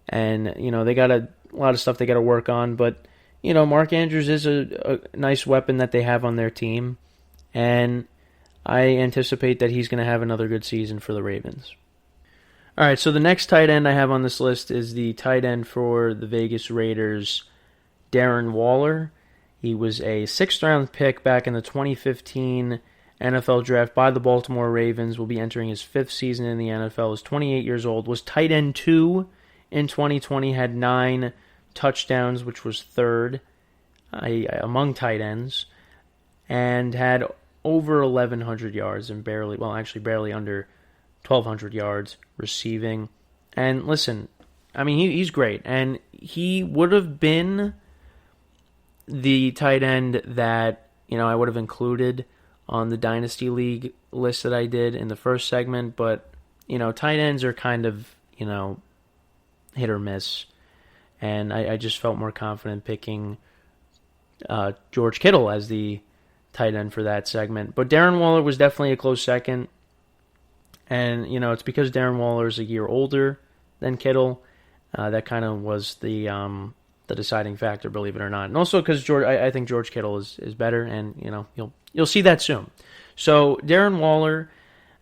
And, they got a lot of stuff they got to work on, but, Mark Andrews is a nice weapon that they have on their team. And I anticipate that he's going to have another good season for the Ravens. All right, so the next tight end I have on this list is the tight end for the Vegas Raiders, Darren Waller. He was a 6th-round pick back in the 2015 NFL draft by the Baltimore Ravens. Will be entering his 5th season in the NFL. Is 28 years old. Was tight end 2 in 2020. Had 9 touchdowns, which was 3rd among tight ends. And had over 1,100 yards and barely under 1,200 yards receiving. And listen, I mean, he's great. And he would have been the tight end that, I would have included on the Dynasty League list that I did in the first segment, but, tight ends are kind of, hit or miss, and I just felt more confident picking George Kittle as the tight end for that segment. But Darren Waller was definitely a close second, and, it's because Darren Waller is a year older than Kittle. That kind of was the deciding factor, believe it or not. And also because I think George Kittle is better, and you'll see that soon. So Darren Waller,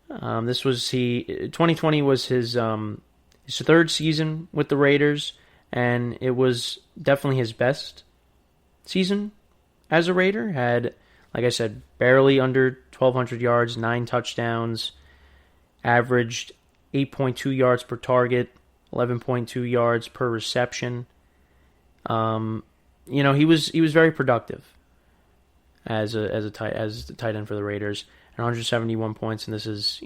2020 was his 3rd season with the Raiders, and it was definitely his best season as a Raider. Had, like I said, barely under 1,200 yards, 9 touchdowns, averaged 8.2 yards per target, 11.2 yards per reception. He was very productive as the tight end for the Raiders, and 171 points, and this is,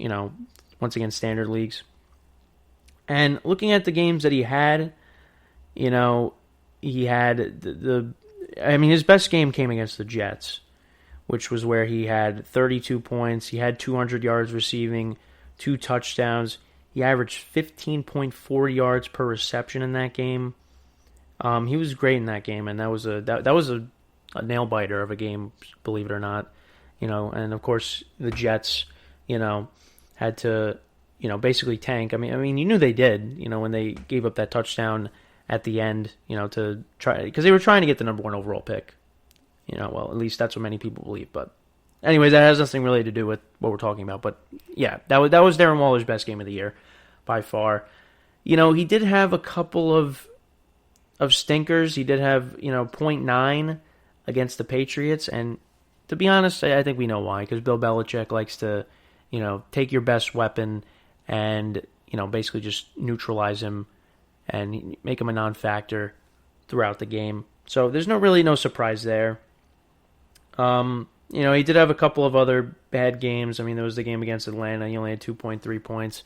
once again, standard leagues. And looking at the games that he had, he had his best game came against the Jets, which was where he had 32 points. He had 200 yards receiving, 2 touchdowns. He averaged 15.4 yards per reception in that game. He was great in that game, and that was a nail biter of a game, believe it or not. And of course the Jets, had to, basically tank. I mean, you knew they did, when they gave up that touchdown at the end, to try, because they were trying to get the number 1 overall pick. Well, at least that's what many people believe. But anyways, that has nothing really to do with what we're talking about. But yeah, that was Darren Waller's best game of the year by far. He did have a couple of stinkers. He did have, 0.9 against the Patriots, and to be honest, I think we know why, because Bill Belichick likes to, take your best weapon and, basically just neutralize him and make him a non-factor throughout the game. So there's no surprise there. He did have a couple of other bad games. I mean, there was the game against Atlanta. He only had 2.3 points,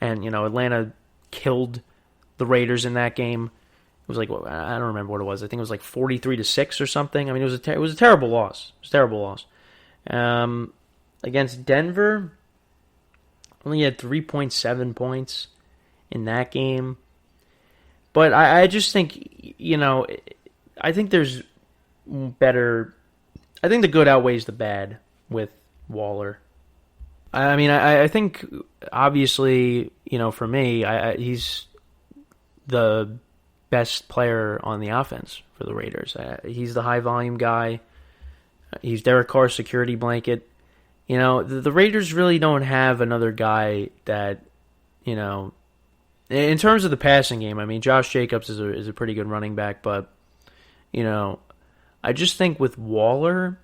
and, Atlanta killed the Raiders in that game. It was like, I don't remember what it was. I think it was like 43-6 or something. I mean, it was a terrible loss. It was a terrible loss. Against Denver, only had 3.7 points in that game. But I just think, I think there's better. I think the good outweighs the bad with Waller. I mean, I think, obviously, for me, he's the best player on the offense for the Raiders. He's the high-volume guy. He's Derek Carr's security blanket. The Raiders really don't have another guy that, in terms of the passing game, I mean, Josh Jacobs is a pretty good running back, but, I just think with Waller,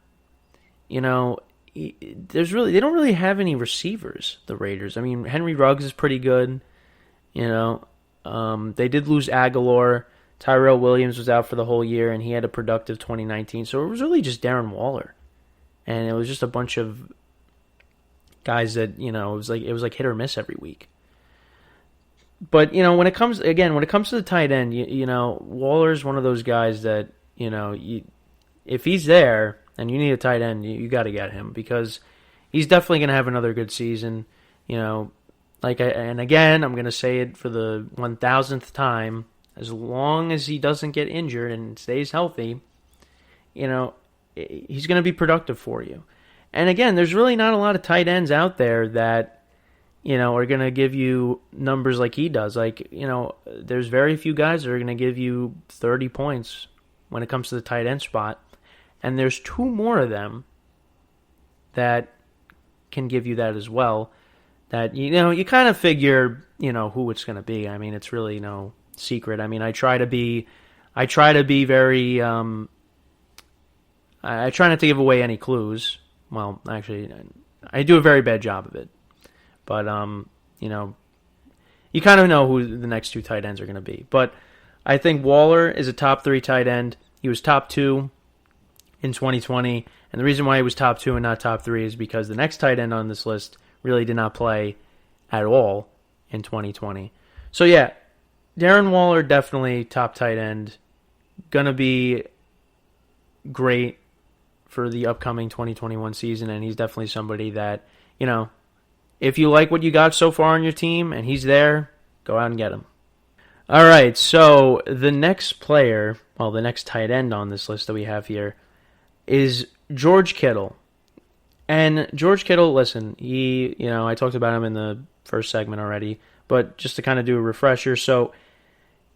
they don't really have any receivers, the Raiders. I mean, Henry Ruggs is pretty good, They did lose Aguilar. Tyrell Williams was out for the whole year, and he had a productive 2019. So it was really just Darren Waller, and it was just a bunch of guys that it was like hit or miss every week. But when it comes to the tight end, Waller's one of those guys that if he's there and you need a tight end, you got to get him, because he's definitely going to have another good season. And again, I'm going to say it for the 1,000th time, as long as he doesn't get injured and stays healthy, he's going to be productive for you. And again, there's really not a lot of tight ends out there that, are going to give you numbers like he does. Like, there's very few guys that are going to give you 30 points when it comes to the tight end spot. And there's 2 more of them that can give you that as well. That, you kind of figure, who it's going to be. I mean, it's really no secret. I mean, I try to be very, I try not to give away any clues. Well, actually, I do a very bad job of it. But, you kind of know who the next 2 tight ends are going to be. But I think Waller is a top 3 tight end. He was top 2 in 2020. And the reason why he was top 2 and not top 3 is because the next tight end on this list really did not play at all in 2020. So yeah, Darren Waller, definitely top tight end. Gonna be great for the upcoming 2021 season, and he's definitely somebody that, if you like what you got so far on your team and he's there, go out and get him. All right, so the next tight end on this list that we have here is George Kittle. And George Kittle, listen, he, I talked about him in the first segment already, but just to kind of do a refresher, so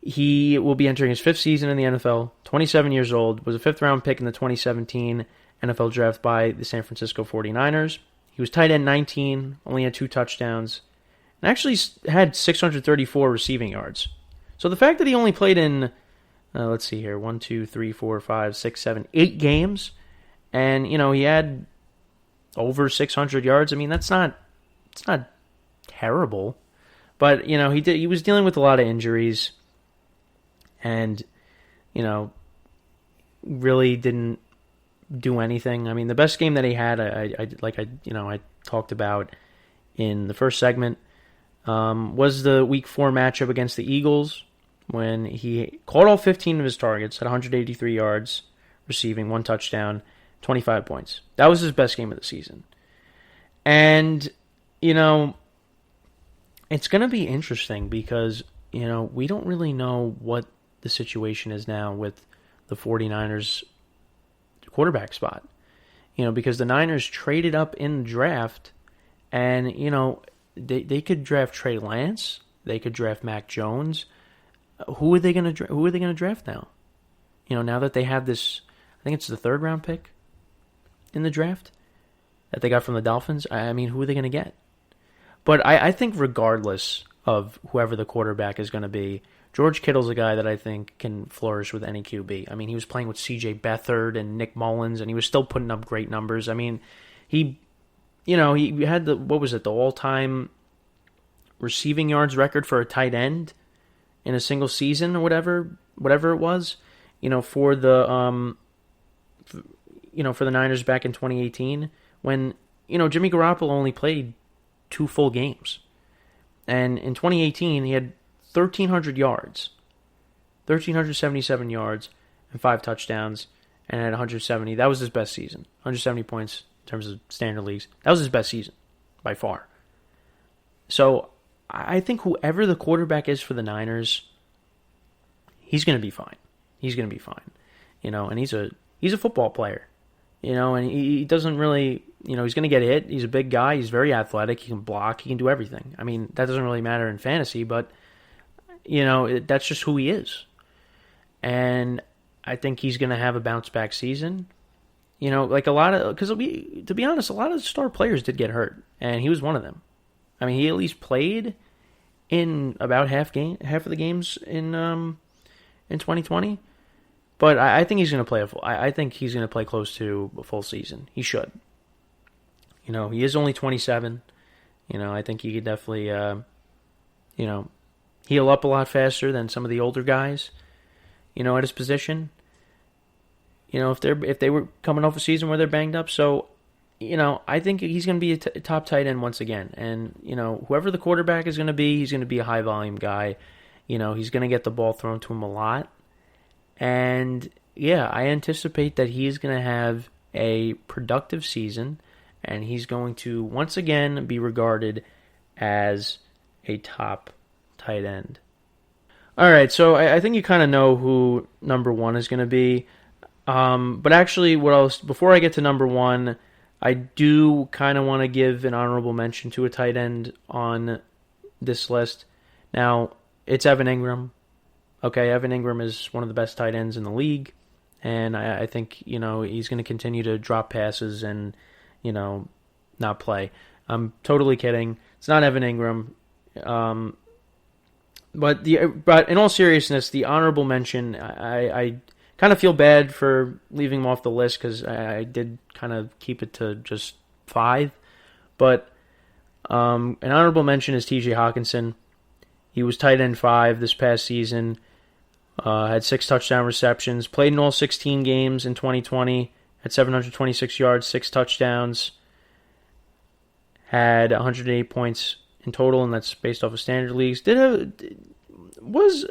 he will be entering his 5th season in the NFL, 27 years old, was a 5th-round pick in the 2017 NFL draft by the San Francisco 49ers. He was tight end 19, only had 2 touchdowns, and actually had 634 receiving yards. So the fact that he only played in, let's see here, 8 games, and, he had over 600 yards. I mean, it's not terrible. But, he was dealing with a lot of injuries and, really didn't do anything. I mean, the best game that he had, I talked about in the first segment, was the Week 4 matchup against the Eagles when he caught all 15 of his targets, had 183 yards receiving, 1 touchdown, 25 points. That was his best game of the season. And, it's going to be interesting because, we don't really know what the situation is now with the 49ers quarterback spot. Because the Niners traded up in the draft and, they could draft Trey Lance, they could draft Mac Jones. Who are they going to draft now? Now that they have this, I think it's the 3rd round pick in the draft that they got from the Dolphins. I mean, who are they going to get? But I think regardless of whoever the quarterback is going to be, George Kittle's a guy that I think can flourish with any QB. I mean, he was playing with C.J. Beathard and Nick Mullins, and he was still putting up great numbers. I mean, he had the all-time receiving yards record for a tight end in a single season or whatever it was, for the for the Niners back in 2018 when, Jimmy Garoppolo only played 2 full games. And in 2018, he had 1,300 yards, 1,377 yards, and 5 touchdowns, and had 170. That was his best season. 170 points in terms of standard leagues. That was his best season, by far. So, I think whoever the quarterback is for the Niners, he's going to be fine. He's going to be fine. And he's a football player. And he doesn't really, he's going to get hit. He's a big guy. He's very athletic. He can block. He can do everything. I mean, that doesn't really matter in fantasy, but, that's just who he is. And I think he's going to have a bounce-back season. Like because to be honest, a lot of star players did get hurt, and he was one of them. I mean, he at least played in about half of the games in 2020. But I think he's going to play I think he's going to play close to a full season. He should. He is only 27. I think he could definitely, heal up a lot faster than some of the older guys, at his position. If they were coming off a season where they're banged up. So, I think he's going to be a top tight end once again. And, whoever the quarterback is going to be, he's going to be a high-volume guy. He's going to get the ball thrown to him a lot. And, yeah, I anticipate that he's going to have a productive season, and he's going to, once again, be regarded as a top tight end. All right, so I think you kind of know who number 1 is going to be. But actually, before I get to number 1, I do kind of want to give an honorable mention to a tight end on this list. Now, it's Evan Ingram. Okay, Evan Ingram is one of the best tight ends in the league, and I think, he's going to continue to drop passes and, not play. I'm totally kidding. It's not Evan Ingram. But in all seriousness, the honorable mention, I kind of feel bad for leaving him off the list because I did kind of keep it to just 5. But an honorable mention is T.J. Hawkinson. He was tight end 5 this past season. Had 6 touchdown receptions. Played in all 16 games in 2020. Had 726 yards, 6 touchdowns. Had 108 points in total, and that's based off of standard leagues. Was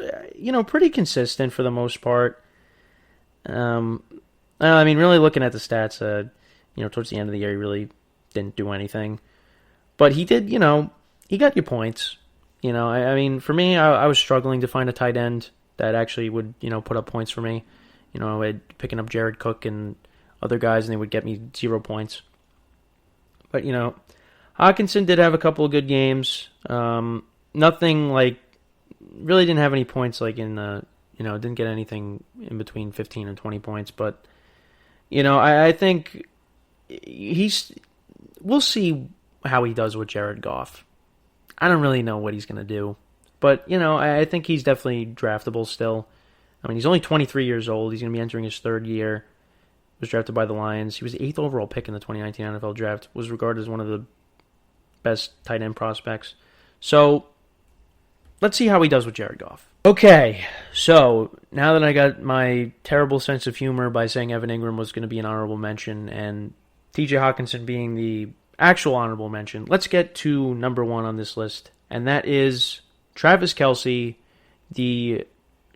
pretty consistent for the most part. I mean, really looking at the stats, towards the end of the year, he really didn't do anything. But he did, he got you points. I mean, for me, I was struggling to find a tight end that actually would, put up points for me. Picking up Jared Cook and other guys, and they would get me 0 points. But, Hawkinson did have a couple of good games. Nothing really didn't have any points didn't get anything in between 15 and 20 points. But, I think we'll see how he does with Jared Goff. I don't really know what he's going to do. But, I think he's definitely draftable still. I mean, he's only 23 years old. He's going to be entering his 3rd year. was drafted by the Lions. He was the 8th overall pick in the 2019 NFL Draft, was regarded as one of the best tight end prospects. So, let's see how he does with Jared Goff. Okay, so now that I got my terrible sense of humor by saying Evan Ingram was going to be an honorable mention and TJ Hawkinson being the actual honorable mention, let's get to number 1 on this list, and that is Travis Kelce, the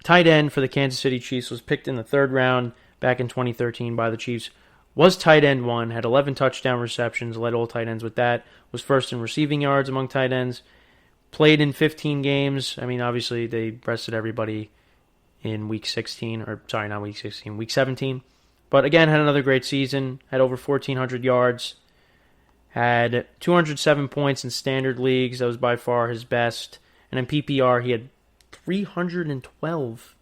tight end for the Kansas City Chiefs, was picked in the 3rd round back in 2013 by the Chiefs, was tight end 1, had 11 touchdown receptions, led all tight ends with that, was first in receiving yards among tight ends, played in 15 games. I mean, obviously, they rested everybody in week 16, or sorry, not week 16, week 17. But again, had another great season, had over 1,400 yards, had 207 points in standard leagues. That was by far his best. And in PPR, he had 312.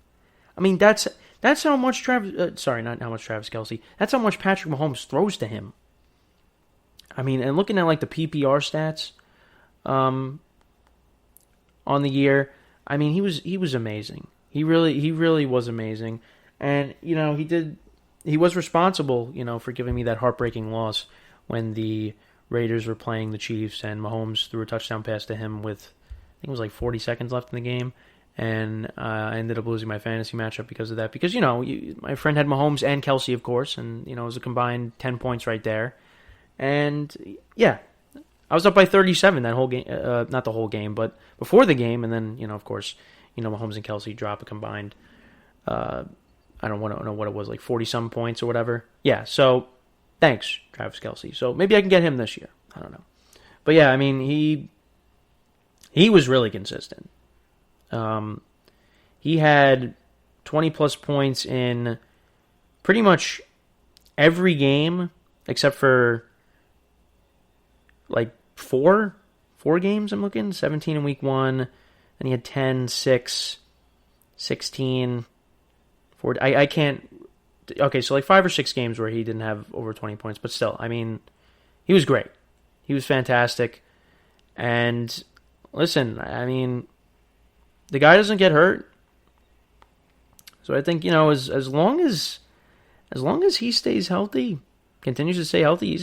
I mean, that's how much not how much Travis Kelce. That's how much Patrick Mahomes throws to him. I mean, and looking at like the PPR stats, on the year, I mean, he was amazing. He really was amazing, and he was responsible, for giving me that heartbreaking loss when the Raiders were playing the Chiefs and Mahomes threw a touchdown pass to him with, I think it was like 40 seconds left in the game, and I ended up losing my fantasy matchup because of that. Because my friend had Mahomes and Kelce, of course, and it was a combined 10 points right there, and yeah. I was up by 37 that whole game, not the whole game, but before the game, and then, of course, Mahomes and Kelce drop a combined, I don't know what it was, like 40-some points or whatever. Yeah, so thanks, Travis Kelce. So maybe I can get him this year. I don't know. But yeah, I mean, he was really consistent. He had 20-plus points in pretty much every game except for like four games I'm looking. 17 in week 1, and he had 10, 6, 16, 4. I can't... Okay, so like 5 or 6 games where he didn't have over 20 points, but still, I mean, he was great. He was fantastic. And listen, I mean, the guy doesn't get hurt. So I think, as long as he stays healthy, continues to stay healthy, he's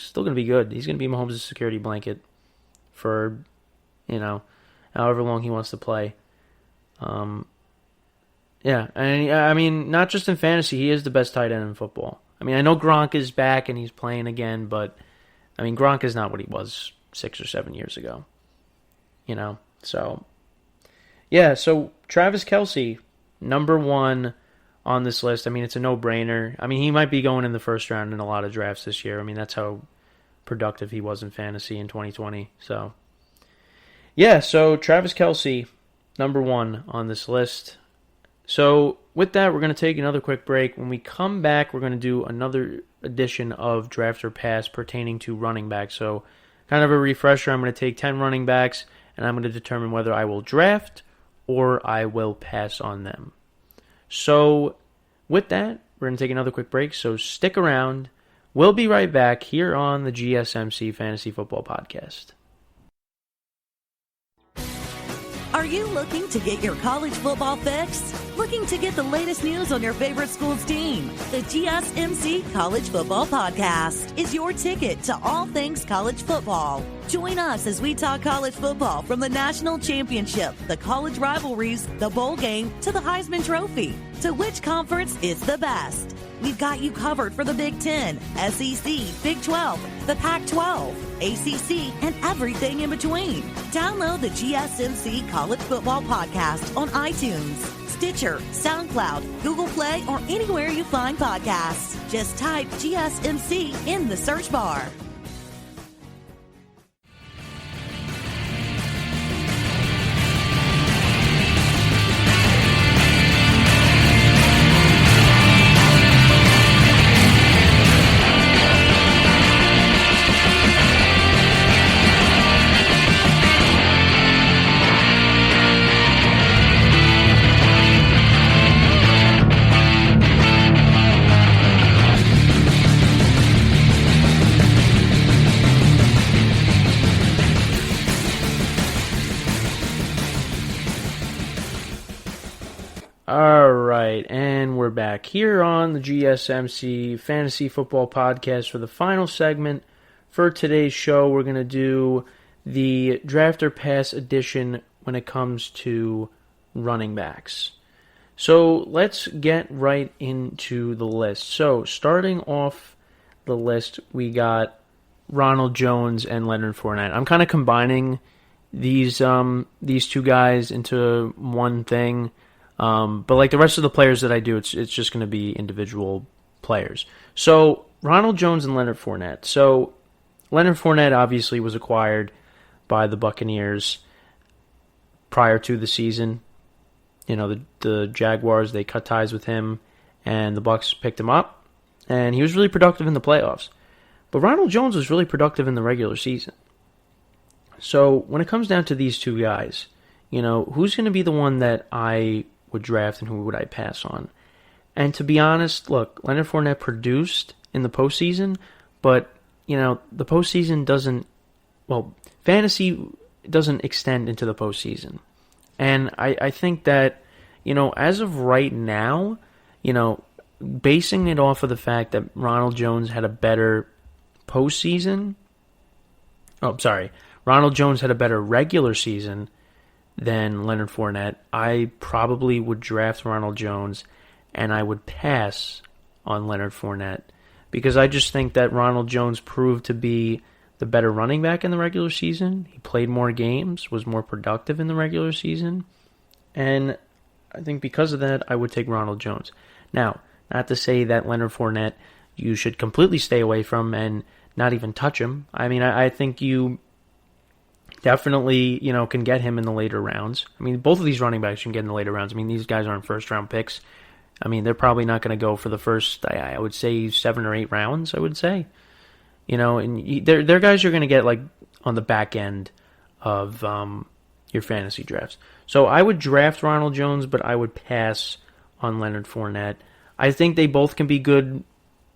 still gonna be good. He's gonna be Mahomes' security blanket for, however long he wants to play. Yeah, and I mean, not just in fantasy, he is the best tight end in football. I mean, I know Gronk is back and he's playing again, but I mean, Gronk is not what he was 6 or 7 years ago. So yeah, so Travis Kelce, number 1 on this list. I mean, it's a no-brainer. I mean, he might be going in the first round in a lot of drafts this year. I mean, that's how productive he was in fantasy in 2020. So, yeah, so Travis Kelce, number 1 on this list. So, with that, we're going to take another quick break. When we come back, we're going to do another edition of Draft or Pass pertaining to running backs. So, kind of a refresher. I'm going to take 10 running backs, and I'm going to determine whether I will draft or I will pass on them. So, with that, we're going to take another quick break, so stick around. We'll be right back here on the GSMC Fantasy Football Podcast. Are you looking to get your college football fix? Looking to get the latest news on your favorite school's team? The GSMC College Football Podcast is your ticket to all things college football. Join us as we talk college football from the national championship, the college rivalries, the bowl game, to the Heisman Trophy. To which conference is the best? We've got you covered for the Big Ten, SEC, Big 12, the Pac-12, ACC, and everything in between. Download the GSMC College Football Podcast on iTunes, Stitcher, SoundCloud, Google Play, or anywhere you find podcasts. Just type GSMC in the search bar. All right, and we're back here on the GSMC Fantasy Football Podcast for the final segment. For today's show, we're going to do the Draft or Pass edition when it comes to running backs. So let's get right into the list. So starting off the list, we got Ronald Jones and Leonard Fournette. I'm kind of combining these two guys into one thing. But like the rest of the players that I do, it's just going to be individual players. So Ronald Jones and Leonard Fournette. So Leonard Fournette obviously was acquired by the Buccaneers prior to the season. You know, the Jaguars, they cut ties with him, and the Bucs picked him up, and he was really productive in the playoffs. But Ronald Jones was really productive in the regular season. So when it comes down to these two guys, you know, who's going to be the one that I would draft and who would I pass on? And to be honest, look, Leonard Fournette produced in the postseason, but, you know, the postseason fantasy doesn't extend into the postseason. And I think that, you know, as of right now, you know, basing it off of the fact that Ronald Jones had a better Ronald Jones had a better regular season than Leonard Fournette, I probably would draft Ronald Jones and I would pass on Leonard Fournette because I just think that Ronald Jones proved to be the better running back in the regular season. He played more games, was more productive in the regular season, and I think because of that, I would take Ronald Jones. Now, not to say that Leonard Fournette you should completely stay away from and not even touch him. I mean, I think you definitely, you know, can get him in the later rounds. I mean, both of these running backs you can get in the later rounds. I mean, these guys aren't first-round picks. I mean, they're probably not going to go for the first, I would say, 7 or 8 rounds, I would say. You know, and they're guys you're going to get, like, on the back end of your fantasy drafts. So I would draft Ronald Jones, but I would pass on Leonard Fournette. I think they both can be good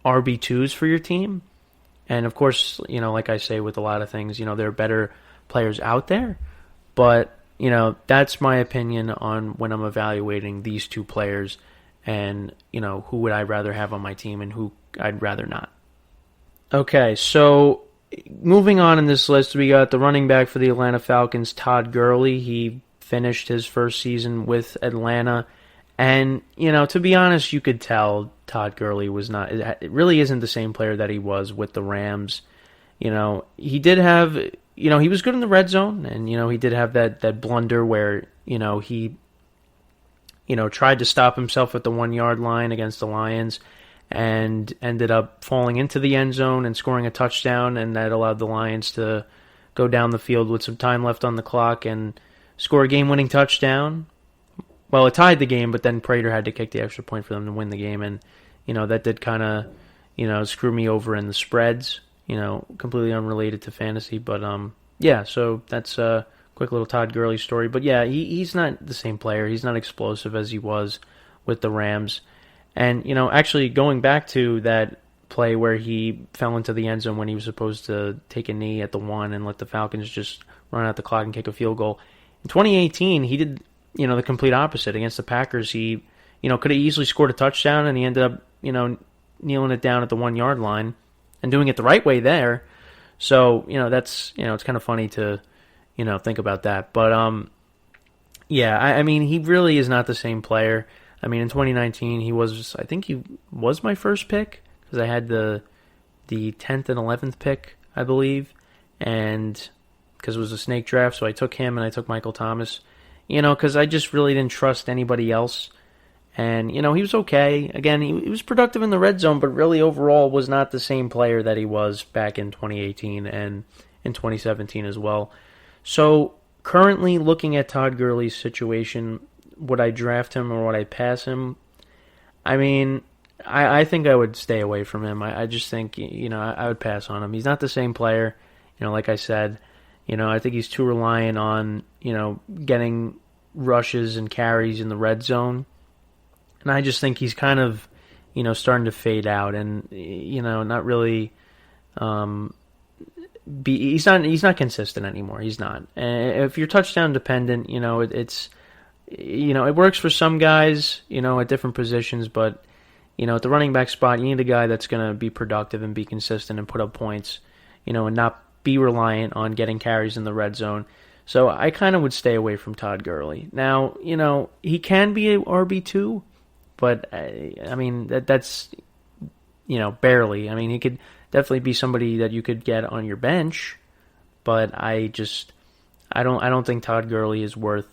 RB2s for your team. And, of course, you know, like I say with a lot of things, you know, there are better players out there, but you know, that's my opinion on when I'm evaluating these two players and, you know, who would I rather have on my team and who I'd rather not. Okay, so moving on in this list, we got the running back for the Atlanta Falcons, Todd Gurley. He finished his first season with Atlanta, and, you know, to be honest, you could tell Todd Gurley was not, it really isn't the same player that he was with the Rams. You know, he did have, you know, he was good in the red zone, and, you know, he did have that blunder where, you know, he, you know, tried to stop himself at the 1-yard line against the Lions and ended up falling into the end zone and scoring a touchdown, and that allowed the Lions to go down the field with some time left on the clock and score a game-winning touchdown. Well, it tied the game, but then Prater had to kick the extra point for them to win the game, and, you know, that did kind of, you know, screw me over in the spreads. You know, completely unrelated to fantasy, but yeah, so that's a quick little Todd Gurley story. But yeah, he's not the same player. He's not explosive as he was with the Rams. And, you know, actually going back to that play where he fell into the end zone when he was supposed to take a knee at the 1 and let the Falcons just run out the clock and kick a field goal. In 2018, he did, you know, the complete opposite. Against the Packers, he, you know, could have easily scored a touchdown, and he ended up, you know, kneeling it down at the 1-yard line and doing it the right way there. So, you know, that's, you know, it's kind of funny to, you know, think about that. But, yeah, I mean, he really is not the same player. I mean, in 2019, I think he was my first pick, because I had the 10th and 11th pick, I believe, and because it was a snake draft, so I took him and I took Michael Thomas, you know, because I just really didn't trust anybody else. And, you know, he was okay. Again, he was productive in the red zone, but really overall was not the same player that he was back in 2018 and in 2017 as well. So, currently looking at Todd Gurley's situation, would I draft him or would I pass him? I mean, I think I would stay away from him. I just think, you know, I would pass on him. He's not the same player. You know, like I said, you know, I think he's too reliant on, you know, getting rushes and carries in the red zone. And I just think he's kind of, you know, starting to fade out and, you know, not really he's not consistent anymore. He's not. And if you're touchdown dependent, you know, it's it works for some guys, at different positions, but, at the running back spot, you need a guy that's going to be productive and be consistent and put up points, and not be reliant on getting carries in the red zone. So I kind of would stay away from Todd Gurley. Now, he can be a RB2, but, that's, barely. I mean, he could definitely be somebody that you could get on your bench, but I don't think Todd Gurley is worth,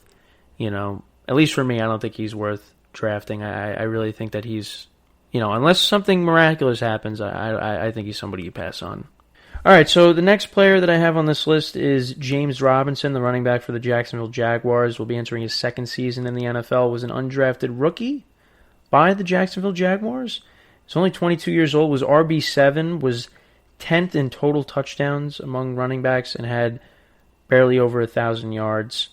at least for me, I don't think he's worth drafting. I really think that he's, unless something miraculous happens, I think he's somebody you pass on. All right, so the next player that I have on this list is James Robinson, the running back for the Jacksonville Jaguars. Will be entering his second season in the NFL. Was an undrafted rookie by the Jacksonville Jaguars. He's only 22 years old, was RB7, was 10th in total touchdowns among running backs, and had barely over 1,000 yards.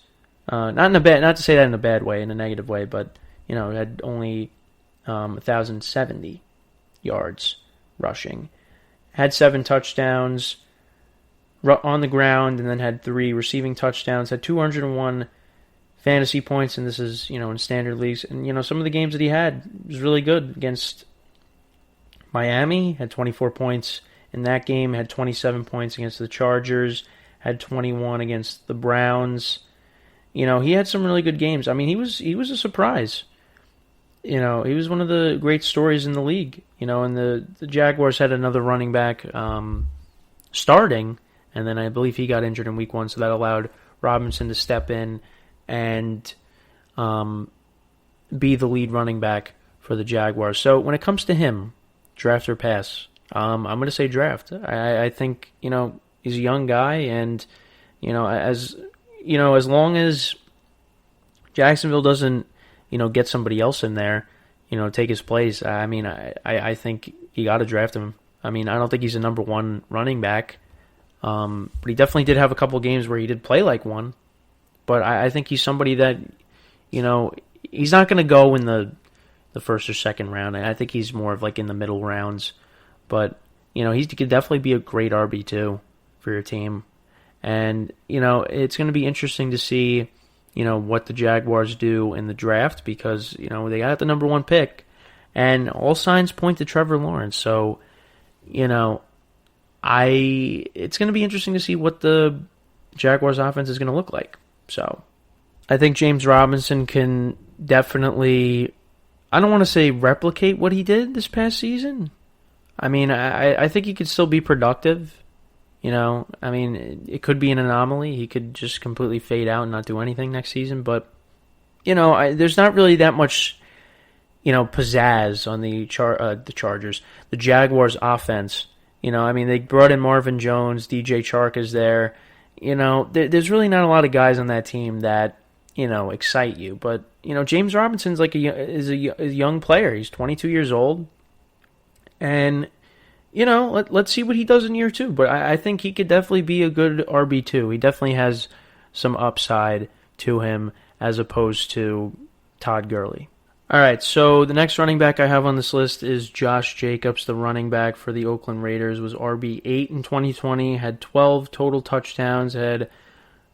Not to say that in a bad way, in a negative way, but had only 1,070 yards rushing. Had 7 touchdowns on the ground, and then had 3 receiving touchdowns. Had 201 fantasy points, and this is in standard leagues. And some of the games that he had was really good. Against Miami, had 24 points in that game. Had 27 points against the Chargers. Had 21 against the Browns. He had some really good games. I mean, he was a surprise. He was one of the great stories in the league. And the Jaguars had another running back starting, and then I believe he got injured in week 1, so that allowed Robinson to step in and be the lead running back for the Jaguars. So when it comes to him, draft or pass, I'm going to say draft. I think, he's a young guy, and, as long as Jacksonville doesn't, get somebody else in there, take his place. I mean, I think you got to draft him. I mean, I don't think he's a number 1 running back, but he definitely did have a couple games where he did play like one. But I think he's somebody that, he's not going to go in the first or second round. I think he's more of like in the middle rounds. But, he could definitely be a great RB2 for your team. And, it's going to be interesting to see what the Jaguars do in the draft, because, they got the number 1 pick, and all signs point to Trevor Lawrence. So, it's going to be interesting to see what the Jaguars offense is going to look like. So, I think James Robinson can definitely, I don't want to say replicate what he did this past season. I mean, I think he could still be productive. I mean, it could be an anomaly. He could just completely fade out and not do anything next season. But, there's not really that much, pizzazz on the Chargers. The Jaguars' offense, I mean, they brought in Marvin Jones. DJ Chark is there. There's really not a lot of guys on that team that, excite you. But, James Robinson's is a young player. He's 22 years old. And let's see what he does in year 2. But I think he could definitely be a good RB2. He definitely has some upside to him as opposed to Todd Gurley. All right, so the next running back I have on this list is Josh Jacobs, the running back for the Oakland Raiders. Was RB8 in 2020, had 12 total touchdowns, had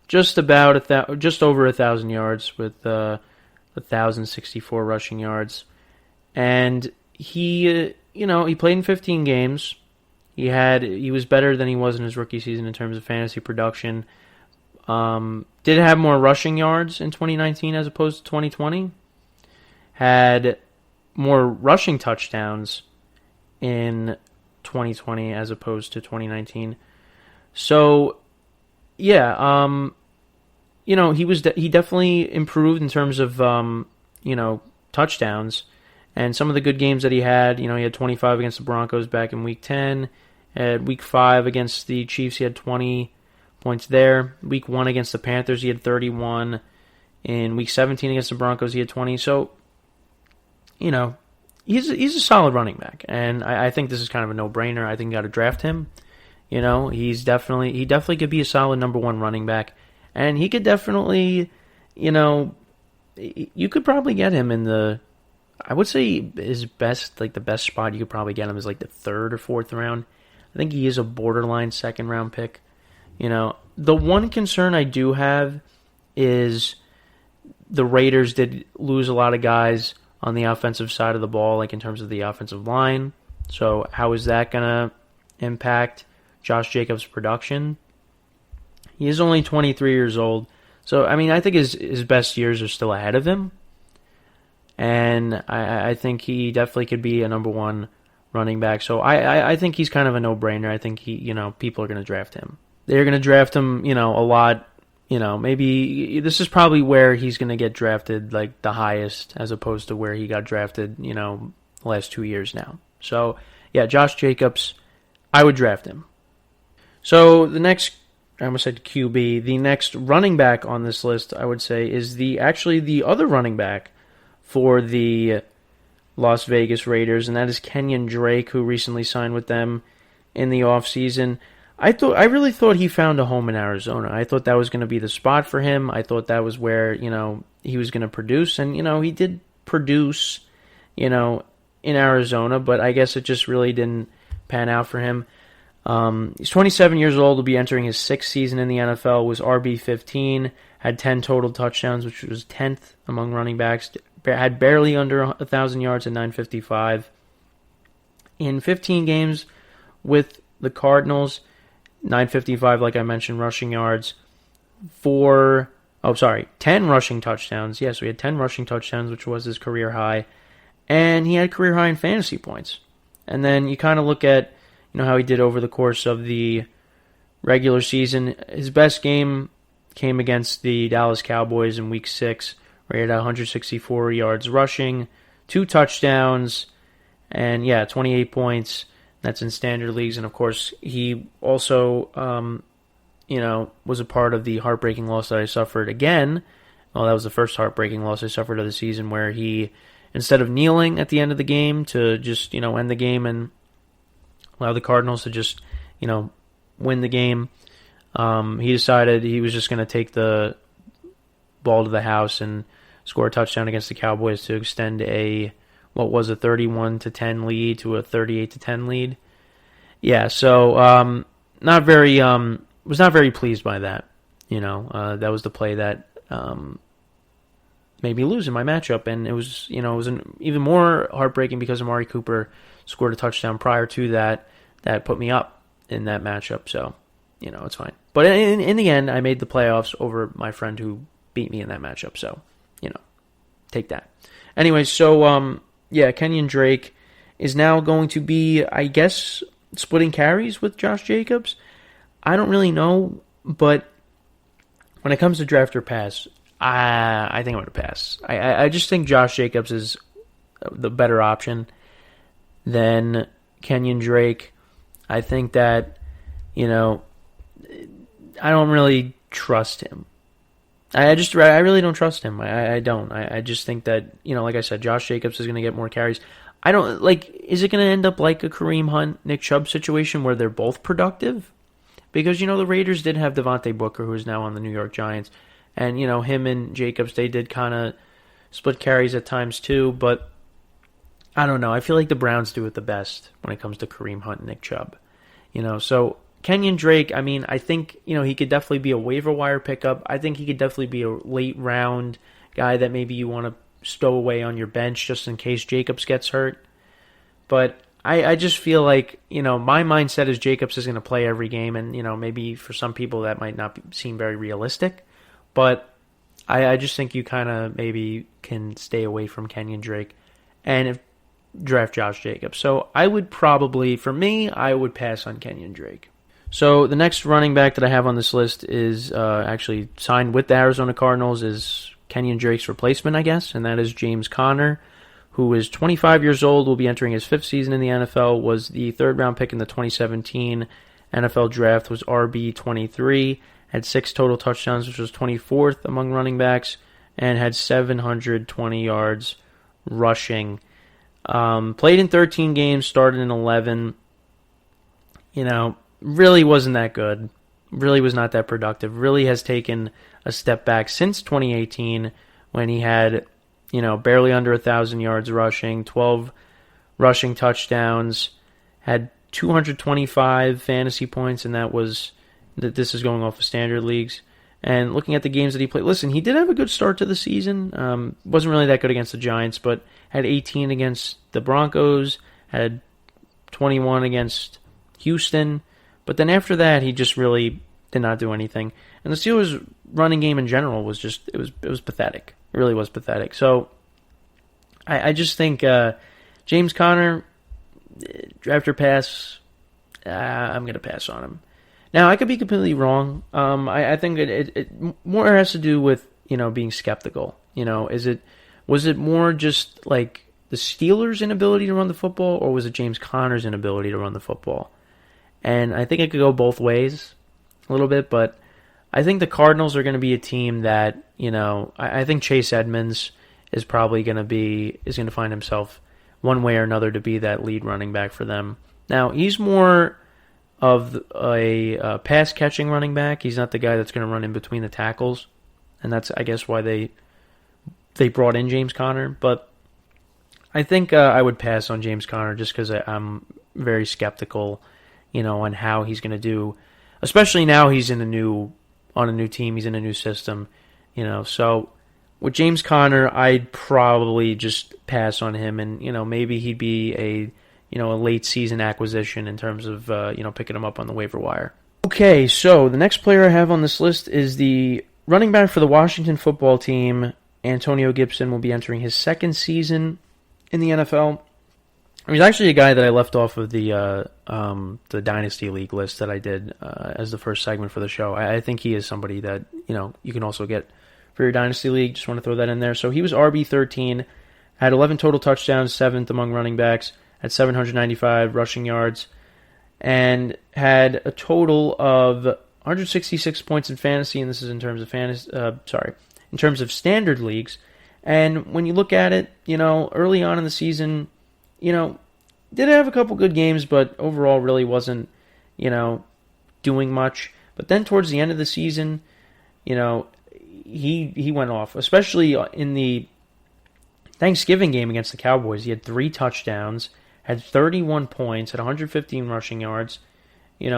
just over 1,000 yards with 1,064 rushing yards. And he played in 15 games. He was better than he was in his rookie season in terms of fantasy production. Did have more rushing yards in 2019 as opposed to 2020. Had more rushing touchdowns in 2020 as opposed to 2019. So, yeah, he definitely improved in terms of touchdowns. And some of the good games that he had, he had 25 against the Broncos back in Week 10. At Week 5 against the Chiefs, he had 20 points there. Week 1 against the Panthers, he had 31. In Week 17 against the Broncos, he had 20. So, he's a solid running back. And I think this is kind of a no-brainer. I think you got to draft him. He definitely could be a solid number 1 running back. And he could definitely, you could probably get him in the, I would say his best, the best spot you could probably get him is the 3rd or 4th round. I think he is a borderline 2nd round pick. The one concern I do have is the Raiders did lose a lot of guys on the offensive side of the ball, like in terms of the offensive line. So how is that going to impact Josh Jacobs' production? He is only 23 years old. So, I mean, I think his best years are still ahead of him. And I think he definitely could be a number one running back. So I think he's kind of a no-brainer. I think people are going to draft him. They're going to draft him, a lot. Maybe this is probably where he's going to get drafted, like the highest, as opposed to where he got drafted, the last 2 years now. So, yeah, Josh Jacobs, I would draft him. So the next, I almost said QB, the next running back on this list, I would say, is the other running back for the Las Vegas Raiders, and that is Kenyon Drake, who recently signed with them in the offseason. I really thought he found a home in Arizona. I thought that was going to be the spot for him. I thought that was where, he was going to produce, and, he did produce, in Arizona, but I guess it just really didn't pan out for him. He's 27 years old, will be entering his 6th season in the NFL, was RB15, had 10 total touchdowns, which was 10th among running backs, had barely under 1,000 yards at 955. In 15 games with the Cardinals, 955, like I mentioned, rushing yards, 10 rushing touchdowns. Yes, we had 10 rushing touchdowns, which was his career high. And he had career high in fantasy points. And then you kind of look at, how he did over the course of the regular season. His best game came against the Dallas Cowboys in Week 6, where he had 164 yards rushing, 2 touchdowns, and 28 points. That's in standard leagues. And of course, he also, was a part of the heartbreaking loss that I suffered again. Well, that was the first heartbreaking loss I suffered of the season, where he, instead of kneeling at the end of the game to just, end the game and allow the Cardinals to just, win the game, he decided he was just going to take the ball to the house and score a touchdown against the Cowboys to extend a 31-10 lead to a 38-10 lead. Yeah, so was not very pleased by that. That was the play that made me lose in my matchup, and it was even more heartbreaking because Amari Cooper scored a touchdown prior to that put me up in that matchup. So it's fine. But in the end, I made the playoffs over my friend who beat me in that matchup. So take that. Anyway, so Kenyon Drake is now going to be, I guess, splitting carries with Josh Jacobs. I don't really know, but when it comes to draft or pass, I think I'm going to pass. I just think Josh Jacobs is the better option than Kenyon Drake. I think that, I don't really trust him. I really don't trust him. I don't. I just think that, like I said, Josh Jacobs is going to get more carries. I don't, is it going to end up like a Kareem Hunt, Nick Chubb situation where they're both productive? Because, the Raiders did have Devontae Booker, who is now on the New York Giants. And, him and Jacobs, they did kind of split carries at times too. But I don't know. I feel like the Browns do it the best when it comes to Kareem Hunt and Nick Chubb. So Kenyon Drake, I mean, I think, he could definitely be a waiver wire pickup. I think he could definitely be a late round guy that maybe you want to stow away on your bench just in case Jacobs gets hurt. But I just feel like, my mindset is Jacobs is going to play every game. And, maybe for some people that might not seem very realistic. But I just think you kind of maybe can stay away from Kenyon Drake and draft Josh Jacobs. So I would probably, for me, I would pass on Kenyon Drake. So the next running back that I have on this list is actually signed with the Arizona Cardinals, is Kenyon Drake's replacement, I guess, and that is James Conner, who is 25 years old, will be entering his 5th season in the NFL, was the 3rd-round pick in the 2017 NFL Draft, was RB23, had 6 total touchdowns, which was 24th among running backs, and had 720 yards rushing. Played in 13 games, started in 11. Really wasn't that good. Really was not that productive. Really has taken a step back since 2018 when he had, barely under 1,000 yards rushing, 12 rushing touchdowns, had 225 fantasy points, and this is going off of standard leagues, And looking at the games that he played, listen, he did have a good start to the season. Wasn't really that good against the Giants, but had 18 against the Broncos, had 21 against Houston. But then after that, he just really did not do anything. And the Steelers' running game in general was just, it was pathetic. It really was pathetic. So I just think James Conner, draft or pass, I'm going to pass on him. Now, I could be completely wrong. I think it more has to do with, being skeptical. Was it more just like the Steelers' inability to run the football, or was it James Conner's inability to run the football? And I think it could go both ways a little bit, but I think the Cardinals are going to be a team that, I think Chase Edmonds is probably going to find himself one way or another to be that lead running back for them. Now, he's more of a pass-catching running back. He's not the guy that's going to run in between the tackles, and that's, I guess, why they brought in James Conner. But I think I would pass on James Conner just because I'm very skeptical, on how he's going to do, especially now he's on a new team, he's in a new system, So with James Conner, I'd probably just pass on him, and maybe he'd be a late season acquisition in terms of picking him up on the waiver wire. Okay, so the next player I have on this list is the running back for the Washington football team. Antonio Gibson will be entering his second season in the NFL. He's actually a guy that I left off of the Dynasty League list that I did as the first segment for the show. I think he is somebody that you can also get for your Dynasty League. Just want to throw that in there. So he was RB13, had 11 total touchdowns, 7th among running backs, had 795 rushing yards, and had a total of 166 points in fantasy, and this is in terms of in terms of standard leagues. And when you look at it, early on in the season, did have a couple good games, but overall really wasn't, doing much. But then towards the end of the season, he went off, especially in the Thanksgiving game against the Cowboys. He had 3 touchdowns, had 31 points, had 115 rushing yards. He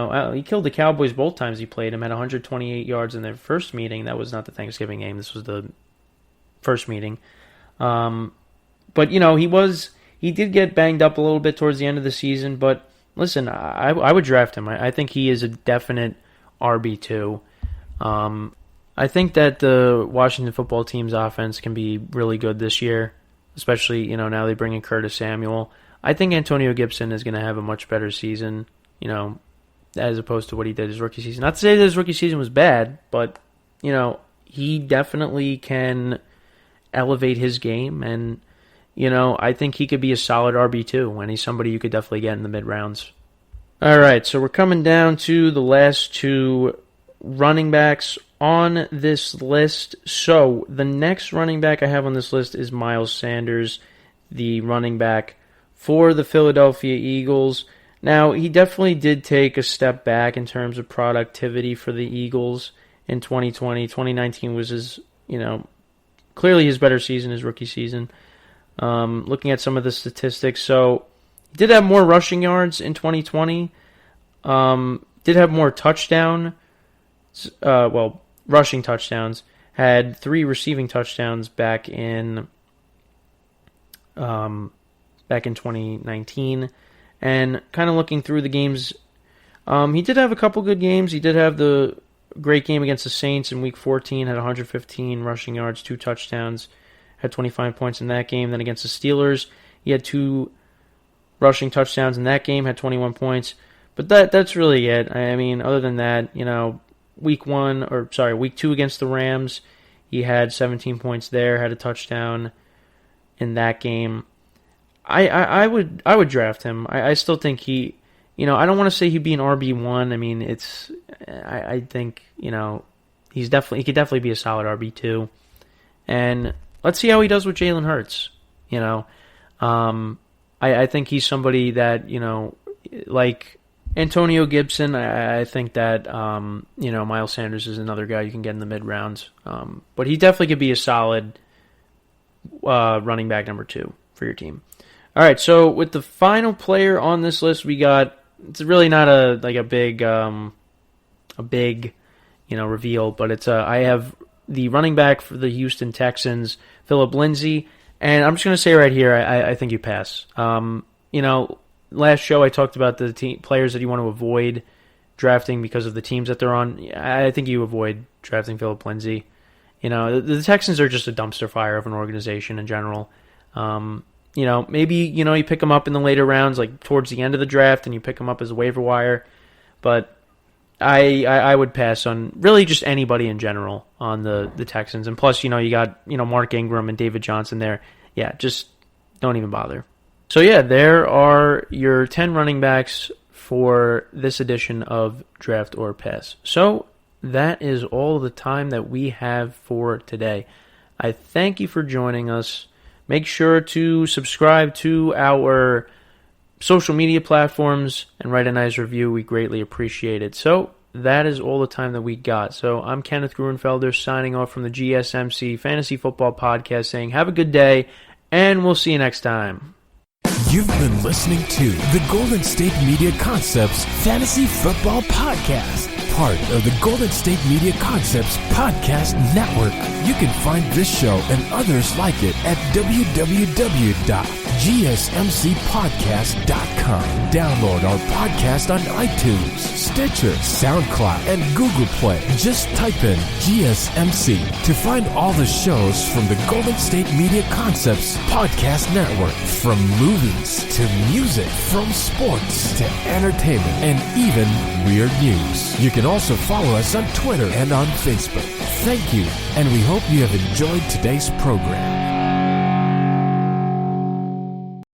killed the Cowboys both times he played him, had 128 yards in their first meeting. That was not the Thanksgiving game. This was the first meeting. But, he did get banged up a little bit towards the end of the season. But, listen, I would draft him. I think he is a definite RB2. I think that the Washington football team's offense can be really good this year, especially, now they bring in Curtis Samuel. I think Antonio Gibson is going to have a much better season, as opposed to what he did his rookie season. Not to say that his rookie season was bad, but, he definitely can elevate his game, and, I think he could be a solid RB2, and he's somebody you could definitely get in the mid-rounds. All right, so we're coming down to the last 2 running backs on this list. So the next running back I have on this list is Miles Sanders, the running back for the Philadelphia Eagles. Now, he definitely did take a step back in terms of productivity for the Eagles in 2020. 2019 was his, clearly his better season, his rookie season. Looking at some of the statistics, so he did have more rushing yards in 2020. Did have more rushing touchdowns. Had 3 receiving touchdowns back in 2019. And kind of looking through the games, he did have a couple good games. He did have the great game against the Saints in Week 14, had 115 rushing yards, 2 touchdowns, had 25 points in that game. Then against the Steelers, he had 2 rushing touchdowns in that game, had 21 points. But that's really it. I mean, other than that, Week 2 against the Rams, he had 17 points there, had a touchdown in that game. I would draft him. I still think he, I don't want to say he'd be an RB1. I mean, I think, he could definitely be a solid RB2. And let's see how he does with Jalen Hurts. I think he's somebody that, like Antonio Gibson, I think that, Miles Sanders is another guy you can get in the mid-rounds. But he definitely could be a solid running back number 2 for your team. All right, so with the final player on this list, we got, it's really not a big, reveal. But it's I have the running back for the Houston Texans, Phillip Lindsay, and I'm just going to say right here, I think you pass. Last show I talked about the players that you want to avoid drafting because of the teams that they're on. I think you avoid drafting Phillip Lindsay. The Texans are just a dumpster fire of an organization in general. Maybe, you pick them up in the later rounds, like towards the end of the draft, and you pick them up as a waiver wire. But I would pass on really just anybody in general on the Texans. And plus, you got, Mark Ingram and David Johnson there. Yeah, just don't even bother. So yeah, there are your 10 running backs for this edition of Draft or Pass. So that is all the time that we have for today. I thank you for joining us. Make sure to subscribe to our social media platforms and write a nice review. We greatly appreciate it. So that is all the time that we got. So I'm Kenneth Gruenfelder signing off from the GSMC Fantasy Football Podcast saying have a good day, and we'll see you next time. You've been listening to the Golden State Media Concepts Fantasy Football Podcast, part of the Golden State Media Concepts Podcast Network. You can find this show and others like it at www.gsmcpodcast.com. Download our podcast on iTunes, Stitcher, SoundCloud, and Google Play. Just type in GSMC to find all the shows from the Golden State Media Concepts Podcast Network, from movies to music, from sports to entertainment, and even weird news. You can also follow us on Twitter and on Facebook. Thank you, and we hope you have enjoyed today's program.